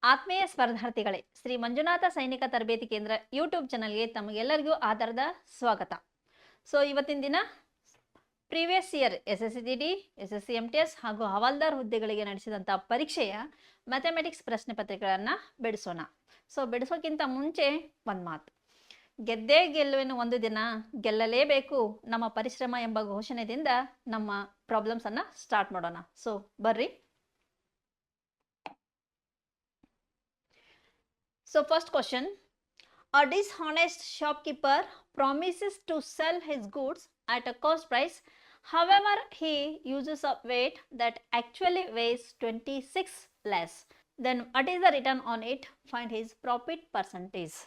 ಆತ್ಮೀಯ ಸ್ಪರ್ಧಾರ್ಥಿಗಳೇ, ಶ್ರೀ ಮಂಜುನಾಥ ಸೈನಿಕ ತರಬೇತಿ ಕೇಂದ್ರ ಯೂಟ್ಯೂಬ್ ಚಾನಲ್ಗೆ ತಮಗೆಲ್ಲರಿಗೂ ಆಧಾರದ ಸ್ವಾಗತ. ಸೊ ಇವತ್ತಿನ ದಿನ previous year SSCGD, SSC MTS ಹಾಗೂ ಹವಾಲ್ದಾರ್ ಹುದ್ದೆಗಳಿಗೆ ನಡೆಸಿದಂಥ ಪರೀಕ್ಷೆಯ ಮ್ಯಾಥಮೆಟಿಕ್ಸ್ ಪ್ರಶ್ನೆ ಪತ್ರಿಕೆಗಳನ್ನು ಬಿಡಿಸೋಣ. ಸೊ ಬಿಡಿಸೋಕ್ಕಿಂತ ಮುಂಚೆ ಒಂದು ಮಾತು, ಗೆದ್ದೇ ಗೆಲ್ಲುವೆನು ಒಂದು ದಿನ, ಗೆಲ್ಲಲೇಬೇಕು ನಮ್ಮ ಪರಿಶ್ರಮ ಎಂಬ ಘೋಷಣೆಯಿಂದ ನಮ್ಮ ಪ್ರಾಬ್ಲಮ್ಸನ್ನು ಸ್ಟಾರ್ಟ್ ಮಾಡೋಣ. ಸೊ ಬರ್ರಿ. So first question, a dishonest shopkeeper promises to sell his goods at a cost price. However, he uses a weight that actually weighs 26 less. Then what is the return on it? Find his profit percentage.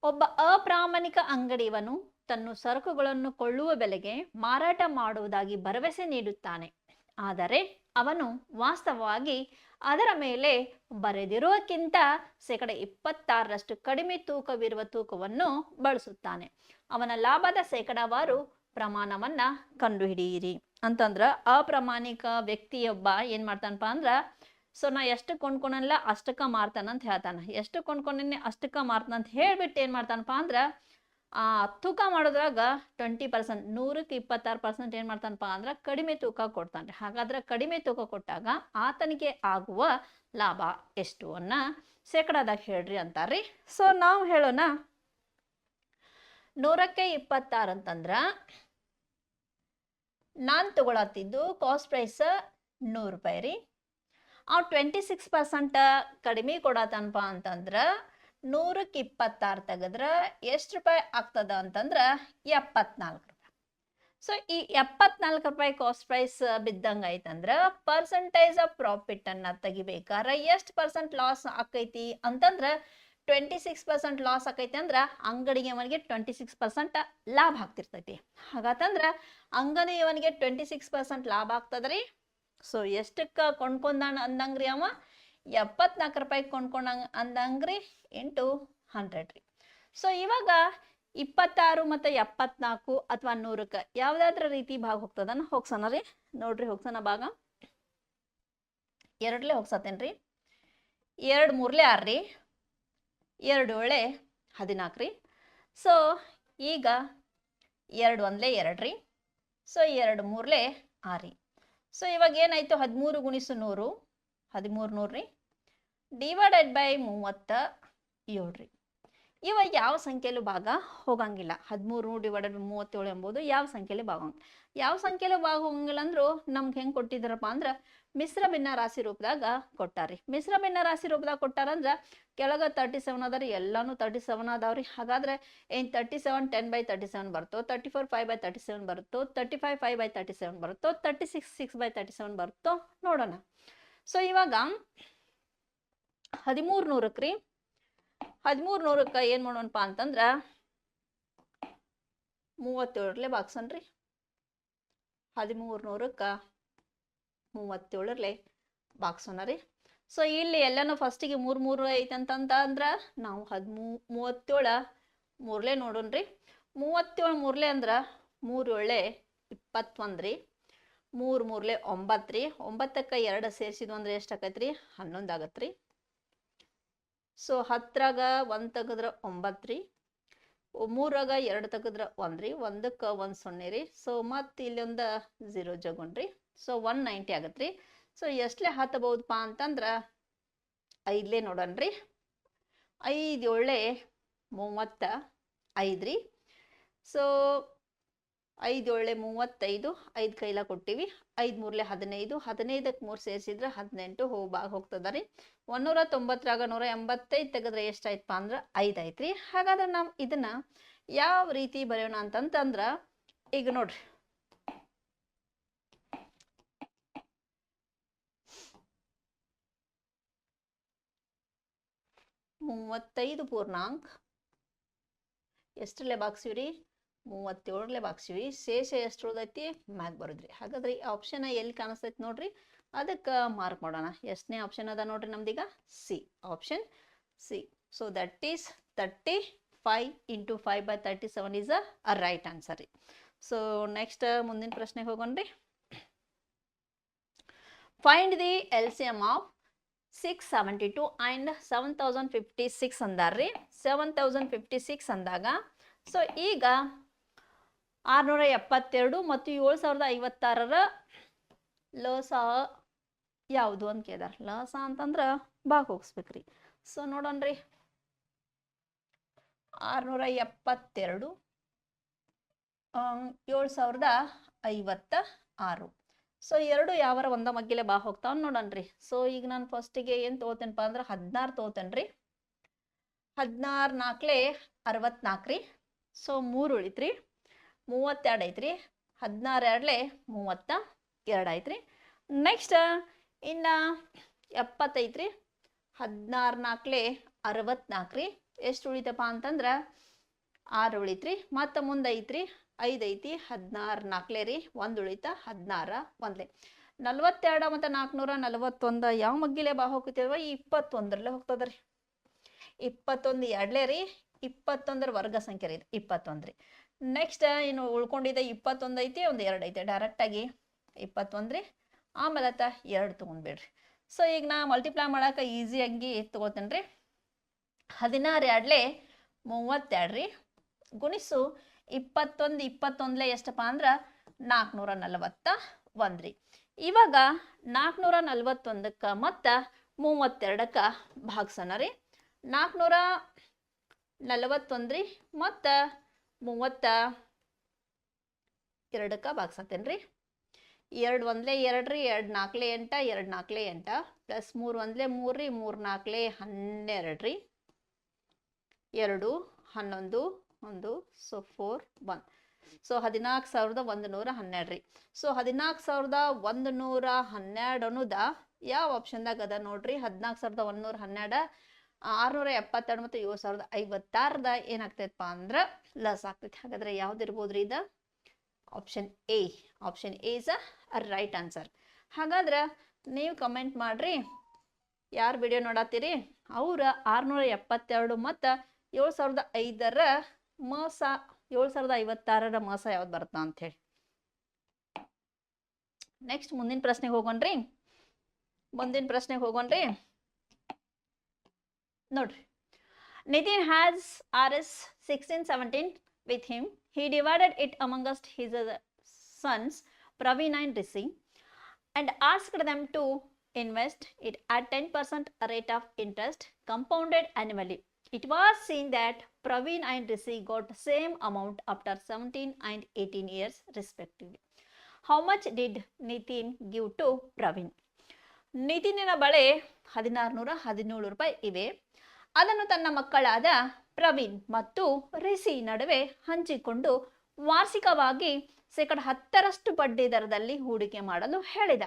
ಒಬ್ಬ ಅಪ್ರಾಮಾಣಿಕ ಅಂಗಡಿಯವನು ತನ್ನ ಸರಕುಗಳನ್ನು ಕೊಳ್ಳುವ ಬೆಲೆಗೆ ಮಾರಾಟ ಮಾಡುವುದಾಗಿ ಭರವಸೆ ನೀಡುತ್ತಾನೆ. ಆದರೆ ಅವನು ವಾಸ್ತವವಾಗಿ ಅದರ ಮೇಲೆ ಬರೆದಿರುವಕ್ಕಿಂತ 26% ಕಡಿಮೆ ತೂಕವಿರುವ ತೂಕವನ್ನು ಬಳಸುತ್ತಾನೆ. ಅವನ ಲಾಭದ ಶೇಕಡಾವಾರು ಪ್ರಮಾಣವನ್ನ ಕಂಡುಹಿಡಿಯಿರಿ ಅಂತಂದ್ರ ಅಪ್ರಾಮಾಣಿಕ ವ್ಯಕ್ತಿಯೊಬ್ಬ ಏನ್ ಮಾಡ್ತಾನಪ್ಪ ಅಂದ್ರ, ಸೊ ನಾ ಎಷ್ಟು ಕೊಂಡ್ಕೊಳಲ್ಲ ಅಷ್ಟಕ್ಕ ಮಾರ್ತಾನಂತ ಹೇಳ್ತಾನ. ಎಷ್ಟು ಕೊಂಡ್ಕೊಂಡಿನಿ ಅಷ್ಟಕ್ಕ ಮಾರ್ತಾನ ಅಂತ ಹೇಳ್ಬಿಟ್ಟು ಏನ್ ಮಾಡ್ತಾನಪ್ಪ ಅಂದ್ರ ತೂಕ ಮಾಡೋದ್ರಾಗ 20%, 100ಕ್ಕೆ 26% ಏನ್ ಮಾಡ್ತಾನಪ್ಪ ಅಂದ್ರ ಕಡಿಮೆ ತೂಕ ಕೊಡ್ತಾನೆ. ಹಾಗಾದ್ರೆ ಕಡಿಮೆ ತೂಕ ಕೊಟ್ಟಾಗ ಆತನಿಗೆ ಆಗುವ ಲಾಭ ಎಷ್ಟು ಅನ್ನ ಶೇಕಡಾದಾಗ ಹೇಳ್ರಿ ಅಂತಾರ್ರಿ. ಸೊ ನಾವು ಹೇಳೋಣ, 100ಕ್ಕೆ 26 ಅಂತಂದ್ರ ನಾನ್ ತಗೊಳತ್ತಿದ್ದು ಕಾಸ್ಟ್ ಪ್ರೈಸ್ 100 ರೂಪಾಯಿ ರೀ. 26% ಕಡಿಮೆ ಕೊಡತನಪ್ಪ ಅಂತಂದ್ರ 100ಕ್ಕೆ 26 ತೆಗೆದ್ರ ಎಷ್ಟು ರೂಪಾಯಿ ಆಗ್ತದ ಅಂತಂದ್ರ 74 ರೂಪಾಯಿ. ಸೊ ಈ 74 ರೂಪಾಯಿ ಕಾಸ್ಟ್ ಪ್ರೈಸ್ ಬಿದ್ದಂಗ ಐತಂದ್ರ ಪರ್ಸೆಂಟೇಜ್ ಆಫ್ ಪ್ರಾಫಿಟ್ ಅನ್ನ ತೆಗಿಬೇಕಾರ ಎಷ್ಟು ಪರ್ಸೆಂಟ್ ಲಾಸ್ ಆಕೈತಿ ಅಂತಂದ್ರ 26% ಲಾಸ್ ಆಕೈತಿ ಅಂದ್ರ ಅಂಗಡಿಯವನಿಗೆ 26% ಲಾಭ ಆಗ್ತಿರ್ತೈತಿ. ಹಾಗಂತಂದ್ರ ಅಂಗಡಿಯವನಿಗೆ 26% ಲಾಭ ಆಗ್ತದ್ರಿ. ಸೊ ಎಷ್ಟಕ್ಕ ಕೊಂಡ್ಕೊಂಡಾನ ಅಂದಂಗ್ರಿ ಅವ 74 ರೂಪಾಯಿ ಕೊಂಡ್ಕೊಂಡಂಗ ಅಂದಂಗ್ರಿ ಇಂಟು 100 ರೀ. ಸೊ ಇವಾಗ 26 ಮತ್ತು 74 ಅಥವಾ 100ಕ್ಕೆ ಯಾವ್ದಾದ್ರ ರೀತಿ ಭಾಗ ಹೋಗ್ತದನ್ನ ಹೋಗ್ಸೋಣ ರೀ. ನೋಡ್ರಿ ಹೋಗ್ಸೋಣ ಭಾಗ. 2 ಹೋಗ್ಸತ್ತೇನ್ರಿ. 2 3 6 ರೀ, 2 7 14 ರೀ. ಸೊ ಈಗ 2 1 2 ರೀ. ಸೊ 2 3 6 ರೀ. ಸೊ ಇವಾಗ ಏನಾಯ್ತು, 13 ಗುಣಿಸು 100 1300 ರೀ, ಡಿವೈಡೆಡ್ ಬೈ 37 ರೀ. ಇವ ಯಾವ ಸಂಖ್ಯೆಲೂ ಭಾಗ ಹೋಗಂಗಿಲ್ಲ. 13 ಡಿವೈಡೆಡ್ ಬೈ 37 ಎಂಬುದು ಯಾವ ಸಂಖ್ಯೆಲಿ ಭಾಗ ಹೋಗಂಗಿಲ್ಲ ಅಂದ್ರು ನಮ್ಗೆ ಹೆಂಗೆ ಕೊಟ್ಟಿದ್ದಾರಪ್ಪ ಅಂದ್ರೆ ಮಿಶ್ರ ಭಿನ್ನ ರಾಶಿ ರೂಪದಾಗ ಕೊಟ್ಟಾರಿ. ಮಿಶ್ರ ಭಿನ್ನ ರಾಶಿ ರೂಪದಾಗ ಕೊಟ್ಟಾರಂದ್ರ ಕೆಳಗ 37 ಅದಾರಿ, ಎಲ್ಲಾನು 37 ಅದಾವ್ರಿ. ಹಾಗಾದ್ರೆ ಏನ್ 37 10/37 ಬರುತ್ತೋ, 34 5/37 ಬರುತ್ತೋ, 35 5/37 ಬರುತ್ತೋ, 36 6/37 ಬರುತ್ತೋ ನೋಡೋಣ. ಸೊ ಇವಾಗ 1300 ರೀ, 1300ಕ್ಕೆ ಏನ್ ಮಾಡೋಣಪ್ಪ ಅಂತಂದ್ರ 37 ಬಾಗ್ಸನ್ರಿ. 1300ಕ್ಕೆ 37 ಬಾಗ್ಸೋಣ ರೀ. ಸೊ ಇಲ್ಲಿ ಎಲ್ಲಾನು ಫಸ್ಟಿಗೆ 3 3 ಐತಂತಂದ ಅಂದ್ರ ನಾವು 37 3 ನೋಡೋಣ್ರಿ. 37 3 ಅಂದ್ರ 3 7 21 ರೀ, 3 3 9 ರೀ. 9ಕ್ಕೆ 2 ಸೇರಿಸಿದ್ವು ಅಂದ್ರೆ ಎಷ್ಟು ಆಕೈತ್ರಿ, 11 ಆಗತ್ರಿ. ಸೊ 10ರಾಗ 1 ತೆಗೆದ್ರ 9 ರೀ, 3ರಾಗ 2 ತೆಗೆದ್ರ 1 ರೀ, 1ಕ್ಕೆ 1 0 ರೀ. ಸೊ ಮತ್ತೆ ಇಲ್ಲಿ ಒಂದು 0 ಜಗೊಂಡ್ರಿ. ಸೊ 190 ಆಗತ್ರಿ. ಸೊ ಎಷ್ಟಲೇ ಹತ್ತಬಹುದಪ್ಪ ಅಂತಂದ್ರ 5 ನೋಡೋಣ್ರಿ. 5 7 35 ರೀ. ಸೊ 5 7 35, 5 ಕೈಲ ಕೊಟ್ಟಿವಿ. 5 3 15, 15ಕ್ಕೆ 3 ಸೇರಿಸಿದ್ರೆ 18 ಹೋಗ್ತದ ರೀ. 190ರಾಗ 185 ತೆಗೆದ್ರೆ ಎಷ್ಟಾಯ್ತಪ್ಪ ಅಂದ್ರ 5 ಐತ್ರಿ. ಹಾಗಾದ್ರೆ ನಾವು ಇದನ್ನ ಯಾವ ರೀತಿ ಬರೆಯೋಣ ಅಂತಂದ್ರ, ಈಗ ನೋಡ್ರಿ, ಮೂವತ್ತೈದು ಪೂರ್ಣಾಂಕ ಎಷ್ಟರಲ್ಲೇ ಬಾಗ್ಸಿವ್ರಿ, 37 ಬಾಗ್ಸಿವಿ. ಶೇಷ ಎಷ್ಟು ಉಳ್ದೈತಿ ಮ್ಯಾಗ್ ಬರೋದ್ರಿ. ಹಾಗಾದ್ರೆ ಈ ಆಪ್ಷನ್ ಎಲ್ಲಿ ಕಾಣಿಸ್ತೈತಿ ನೋಡ್ರಿ, ಅದಕ್ಕೆ ಮಾರ್ಕ್ ಮಾಡೋಣ. ಎಷ್ಟನೇ ಆಪ್ಷನ್ ಅದ ನೋಡ್ರಿ ನಮ್ದೀಗ, C, option C. So that is 35 into 5/37 is a right answer ರೀ. ಸೊ ನೆಕ್ಸ್ಟ್ ಮುಂದಿನ ಪ್ರಶ್ನೆಗೆ ಹೋಗೋಣ್ರಿ. Find the LCM of 672 and 7056 ಅಂದಾರ್ರಿ. 7056 ಅಂದಾಗ ಸೊ ಈಗ 672 ಮತ್ತು 7056ರ ಲಸ ಯಾವುದು ಅಂತ ಕೇಳಿದಾರ. ಲಸ ಅಂತಂದ್ರೆ ಭಾಗ ಹೋಗಿಸ್ಬೇಕ್ರಿ. ಸೊ ನೋಡೋಣ್ರಿ, 672 7056. ಸೊ ಎರಡು ಯಾವಾರ ಒಂದ ಮಗ್ಗಿಲೆ ಬಾ ಹೋಗ್ತಾವ ನೋಡೋಣ್ರಿ. ಸೊ ಈಗ ನಾನು ಫಸ್ಟಿಗೆ ಏನು ತೊಗೋತೇನಪ್ಪ ಅಂದ್ರೆ 16 ತೊಗೋತೇನ್ರಿ. 16 4 64 ರೀ. ಸೊ 3 ಉಳಿತ್ರಿ. 32 ಐತ್ರಿ. 16 2 32 ಐತ್ರಿ. ನೆಕ್ಸ್ಟ್ ಇನ್ನ 70 ಐತ್ರಿ. 16 4 64 ರೀ. ಎಷ್ಟು ಉಳಿತಪ್ಪ ಅಂತಂದ್ರೆ 6 ಉಳಿತ್ರಿ. ಮತ್ತು ಮುಂದೆ ಐತ್ರಿ 5 ಐತಿ. 16 4 ರೀ. 1 ಉಳಿತ. 16 1 42 ಮತ್ತು 441 ಯಾವ ಮಗ್ಗಿಲೆ ಬಾ ಹೋಗ್ತಿಲ್ವ? ಈ 21ರಲ್ಲೇ ಹೋಗ್ತದ್ರಿ. 21 2 ರೀ. 21ರ ವರ್ಗ ಸಂಖ್ಯೆ ರೀ. 21 ರೀ. ನೆಕ್ಸ್ಟ್ ಇನ್ನು ಉಳ್ಕೊಂಡಿದ್ದ 21 ಐತಿ, ಒಂದು 2 ಐತಿ. ಡೈರೆಕ್ಟಾಗಿ 21 ರೀ. ಆಮೇಲೆ 2 ತೊಗೊಂಡ್ಬಿಡ್ರಿ. ಸೊ ಈಗ ನಾ ಮಲ್ಟಿಪ್ಲೈ ಮಾಡಕ್ಕೆ ಈಸಿಯಾಗಿ ತೊಗೋತೇನೆ ರೀ. 16 2 32 ರೀ. ಗುಣಿಸು 21 21 ಎಷ್ಟಪ್ಪ ಅಂದ್ರೆ 441 ರೀ. ಇವಾಗ 441ಕ್ಕೆ ಮತ್ತು 32ಕ್ಕೆ ಭಾಗಿಸೋಣ ರೀ. 441 ರೀ ಮತ್ತು 32ಕ್ಕೆ ಭಾಗಿಸತ್ತೇನೆ ರೀ. 2 1 2 ರೀ. 2 4 8 2 4 8 ಪ್ಲಸ್ 3 1 3 ರೀ. 3 4 12 ರೀ. 2 11 1 ಸೊ 4 1. ಸೊ 14,112 ರೀ. ಸೊ 14,112 ಅನ್ನೋದ ಯಾವ ಆಪ್ಷನ್ದಾಗ ಅದ ನೋಡ್ರಿ? 14,112 672 ಮತ್ತು 7,056ದ ಏನಾಗ್ತೈತಪ್ಪ ಅಂದ್ರೆ ಲಸ್ ಆಗ್ತೈತಿ. ಹಾಗಾದ್ರೆ ಯಾವ್ದಿರ್ಬೋದ್ರಿ ಇದು? Option A. Option A is a right answer. ಹಾಗಾದ್ರೆ ನೀವು ಕಮೆಂಟ್ ಮಾಡ್ರಿ, ಯಾರು ವಿಡಿಯೋ ನೋಡತ್ತೀರಿ ಅವ್ರ 672 ಮತ್ತು 7,005ರ ಮೋಸ 7,056ರ ಮೋಸ ಯಾವ್ದು ಬರ್ತಾ ಅಂತ ಹೇಳಿ. ನೆಕ್ಸ್ಟ್ ಮುಂದಿನ ಪ್ರಶ್ನೆಗೆ ಹೋಗೋಣ್ರಿ. ನೋಡ್ರಿ, Nitin has RS 1617 with him. He divided it amongst his sons Praveen and Rishi and asked them to invest it at 10% rate of interest compounded annually. It was seen that Praveen and Rishi got the same amount after 17 and 18 years respectively. How much did Nitin give to Praveen? ನಿತಿನಿನ ಬಳೆ 1617 ರೂಪಾಯಿ ಇವೆ. ಅದನ್ನು ತನ್ನ ಮಕ್ಕಳಾದ ಪ್ರವೀಣ್ ಮತ್ತು ರಿಷಿ ನಡುವೆ ಹಂಚಿಕೊಂಡು ವಾರ್ಷಿಕವಾಗಿ 10% ಬಡ್ಡಿ ದರದಲ್ಲಿ ಹೂಡಿಕೆ ಮಾಡಲು ಹೇಳಿದ.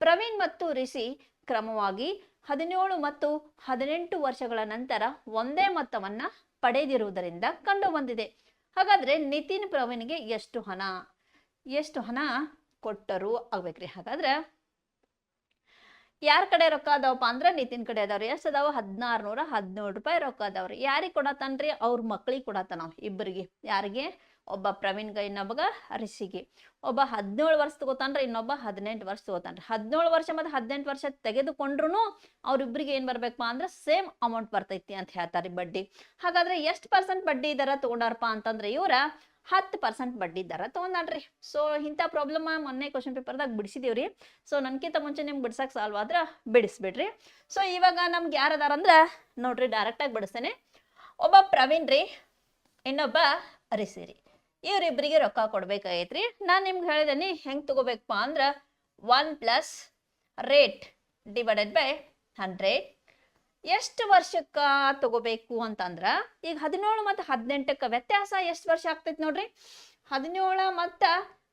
ಪ್ರವೀಣ್ ಮತ್ತು ರಿಷಿ ಕ್ರಮವಾಗಿ 17 ಮತ್ತು 18 ವರ್ಷಗಳ ನಂತರ ಒಂದೇ ಮೊತ್ತವನ್ನ ಪಡೆದಿರುವುದರಿಂದ ಕಂಡು ಬಂದಿದೆ. ಹಾಗಾದ್ರೆ ನಿತಿನ್ ಪ್ರವೀಣ್ಗೆ ಎಷ್ಟು ಹಣ ಕೊಟ್ಟರು ಆಗ್ಬೇಕ್ರಿ. ಹಾಗಾದ್ರೆ ಯಾರ ಕಡೆ ರೊಕ್ಕ ಅದಾವಪ್ಪ ಅಂದ್ರೆ ನಿತಿನ್ ಕಡೆ ಅದಾವ್ರಿ. ಎಷ್ಟು ಅದಾವ? 1617 ರೂಪಾಯಿ ರೊಕ್ಕ ಅದಾವ್ರಿ. ಯಾರಿಗೆ ಕೊಡತಾನ್ರಿ? ಅವ್ರ ಮಕ್ಳಿಗೆ ಕೊಡತಾನ. ಇಬ್ಬರಿಗೆ. ಯಾರಿಗೆ? ಒಬ್ಬ ಪ್ರವೀಣ್ಗೆ, ಇನ್ನೊಬ್ಬಗ ರಿಷಿಗೆ. ಒಬ್ಬ 17 ವರ್ಷ ತಗೋತಾನ್ರಿ, ಇನ್ನೊಬ್ಬ 18 ವರ್ಷ ತಗೋತಾನ್ರಿ. 17 ವರ್ಷ ಮತ್ತು 18 ವರ್ಷ ತೆಗೆದುಕೊಂಡ್ರು ಅವ್ರಿಬ್ರಿಗೆ ಏನ್ ಬರ್ಬೇಕಪ್ಪ ಅಂದ್ರೆ ಸೇಮ್ ಅಮೌಂಟ್ ಬರ್ತೈತಿ ಅಂತ ಹೇಳ್ತಾರೆ ಬಡ್ಡಿ. ಹಾಗಾದ್ರೆ ಎಷ್ಟು % ಬಡ್ಡಿ ದರ ತಗೊಂಡಾರಪ್ಪ ಅಂತಂದ್ರೆ ಇವ್ರ 10% ಬಡ್ಡಿ ದರ ತಗೊಂಡ್ರಿ. ಸೊ ಇಂಥ ಪ್ರಾಬ್ಲಮ್ ಮೊನ್ನೆ ಕ್ವಶನ್ ಪೇಪರ್ದಾಗ ಬಿಡಿಸಿದೀವ್ರಿ. ಸೊ ನನ್ಕಿಂತ ಮುಂಚೆ ನಿಮ್ಗೆ ಬಿಡ್ಸಕ್ ಸಾಲ್ವ್ ಆದ್ರೆ ಬಿಡಿಸ್ಬಿಡ್ರಿ. ಸೊ ಇವಾಗ ನಮ್ಗೆ ಯಾರದಾರ ಅಂದ್ರೆ ನೋಡ್ರಿ, ಡೈರೆಕ್ಟಾಗಿ ಬಿಡಿಸ್ತೇನೆ. ಒಬ್ಬ ಪ್ರವೀಣ್ ರೀ, ಇನ್ನೊಬ್ಬ ರಿಷಿ ರೀ. ಇವ್ರಿಬ್ರಿಗೆ ರೊಕ್ಕ ಕೊಡ್ಬೇಕಾಗೈತ್ರಿ. ನಾನು ನಿಮ್ಗೆ ಹೇಳಿದೇನಿ ಹೆಂಗೆ ತಗೋಬೇಕಪ್ಪ ಅಂದ್ರೆ 1 + ರೇಟ್ ಡಿವೈಡೆಡ್ ಬೈ 100. ಎಷ್ಟು ವರ್ಷಕ್ಕ ತಗೋಬೇಕು ಅಂತಂದ್ರ ಈಗ 17 ಮತ್ತು 18ಕ್ಕೆ ವ್ಯತ್ಯಾಸ ಎಷ್ಟು ವರ್ಷ ಆಗ್ತೈತಿ ನೋಡ್ರಿ? 17 ಮತ್ತು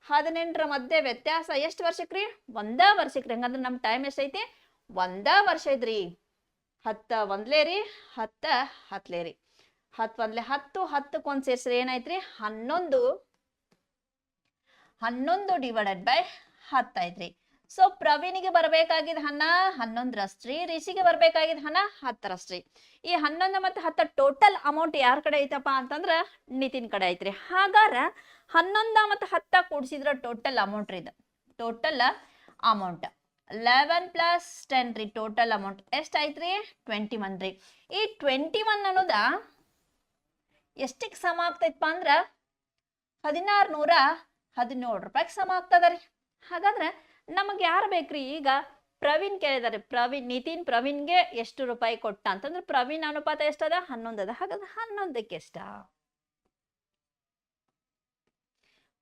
18ರ ಮಧ್ಯೆ ವ್ಯತ್ಯಾಸ ಎಷ್ಟು ವರ್ಷಕ್ರಿ? 1 ವರ್ಷಕ್ರಿ. ಹಂಗಂದ್ರೆ ನಮ್ಮ ಟೈಮ್ ಎಷ್ಟೈತಿ? 1 ವರ್ಷ ಐತ್ರಿ. 10 1 ರೀ. 10 10 ರೀ. 10 1 10 10ಕ್ಕೆ ಒಂದು ಸೇರಿಸ್ರಿ ಏನಾಯ್ತ್ರಿ? 11 11 ಡಿವೈಡೆಡ್ ಬೈ 10 ಐತ್ರಿ. ಸೊ ಪ್ರವೀಣಿಗೆ ಬರ್ಬೇಕಾಗಿದ್ದ ಹಣ 11ರಷ್ಟ್ರಿ. ರಿಷಿಗೆ ಬರ್ಬೇಕಾಗಿದ್ದ ಹಣ 10ರಷ್ಟ್ರಿ. ಈ 11 ಮತ್ತು 10 ಟೋಟಲ್ ಅಮೌಂಟ್ ಯಾರ ಕಡೆ ಐತಪ್ಪ ಅಂತಂದ್ರ ನಿತಿನ್ ಕಡೆ ಐತ್ರಿ. ಹಾಗಾರ 11 ಮತ್ತು 10 ಕೂಡಿಸಿದ್ರ ಟೋಟಲ್ ಅಮೌಂಟ್ ರೀ. ಇದು ಟೋಟಲ್ ಅಮೌಂಟ್ 11 ಪ್ಲಸ್ 10 ರೀ ಟೋಟಲ್ ಅಮೌಂಟ್ ಎಷ್ಟಾಯ್ತು ರೀ 21 ರೀ. ಈ 21 ಅನ್ನೋದ ಎಷ್ಟಕ್ಕೆ ಸಮ ಆಗ್ತೈತಪ್ಪ ಅಂದ್ರೆ 1617 ರೂಪಾಯಿಗೆ ಸಮ ಆಗ್ತದ ರೀ. ಹಾಗಾದ್ರೆ ನಮಗೆ ಯಾರು ಬೇಕ್ರಿ? ಈಗ ಪ್ರವೀಣ್ ಕೇಳಿದಾರೆ, ಪ್ರವೀಣ್ಗೆ ಎಷ್ಟು ರೂಪಾಯಿ ಕೊಟ್ಟ ಅಂತಂದ್ರೆ ಪ್ರವೀಣ್ ಅನುಪಾತ ಎಷ್ಟದ 11 ಅದ. ಹಾಗಾದ್ರೆ 11ಕ್ಕೆ ಎಷ್ಟ?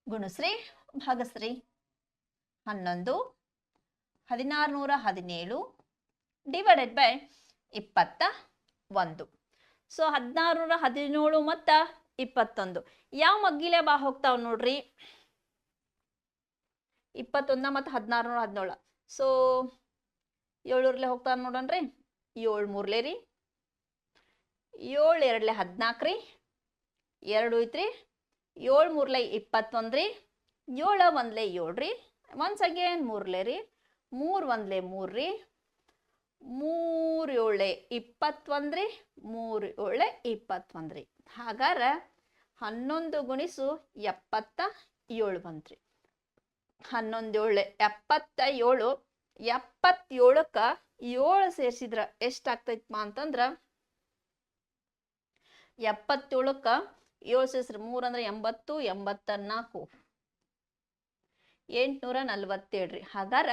ಗುಣಸ್ರಿ ಭಾಗಸ್ರಿ 11 1617 ಡಿವೈಡೆಡ್ ಬೈ 21. ಸೊ 1617 ಮತ್ತ 21 ಯಾವ ಮಗ್ಗಿಲೆ ಬಾ ಹೋಗ್ತಾವ್ ನೋಡ್ರಿ? 21 ಮತ್ತು 1617. ಸೊ 7 ಹೋಗ್ತಾವ ನೋಡನ್ರಿ. 7 3 ರೀ, 7 2 14 ರೀ, 2 ಐತ್ರಿ, 7 3 21 ರೀ, 7 1 7 ರೀ, ಒನ್ಸ್ ಅಗೇನ್ 3 ರೀ, 3 1 3 ರೀ, 3 7 21 ರೀ, 3 7 21 ರೀ. ಹಾಗಾರ 11 ಗುಣಿಸು 77 ಬಂತ್ರಿ. 11 7 77. 77ಕ್ಕ 7 ಸೇರಿಸಿದ್ರ ಎಷ್ಟಾಗ್ತೈತಪ್ಪ ಅಂತಂದ್ರ 77ಕ್ಕ 7 ಸೇರಿಸ್ರಿ 3 ಅಂದ್ರೆ 80, 84 847 ರೀ. ಹಾಗಾರ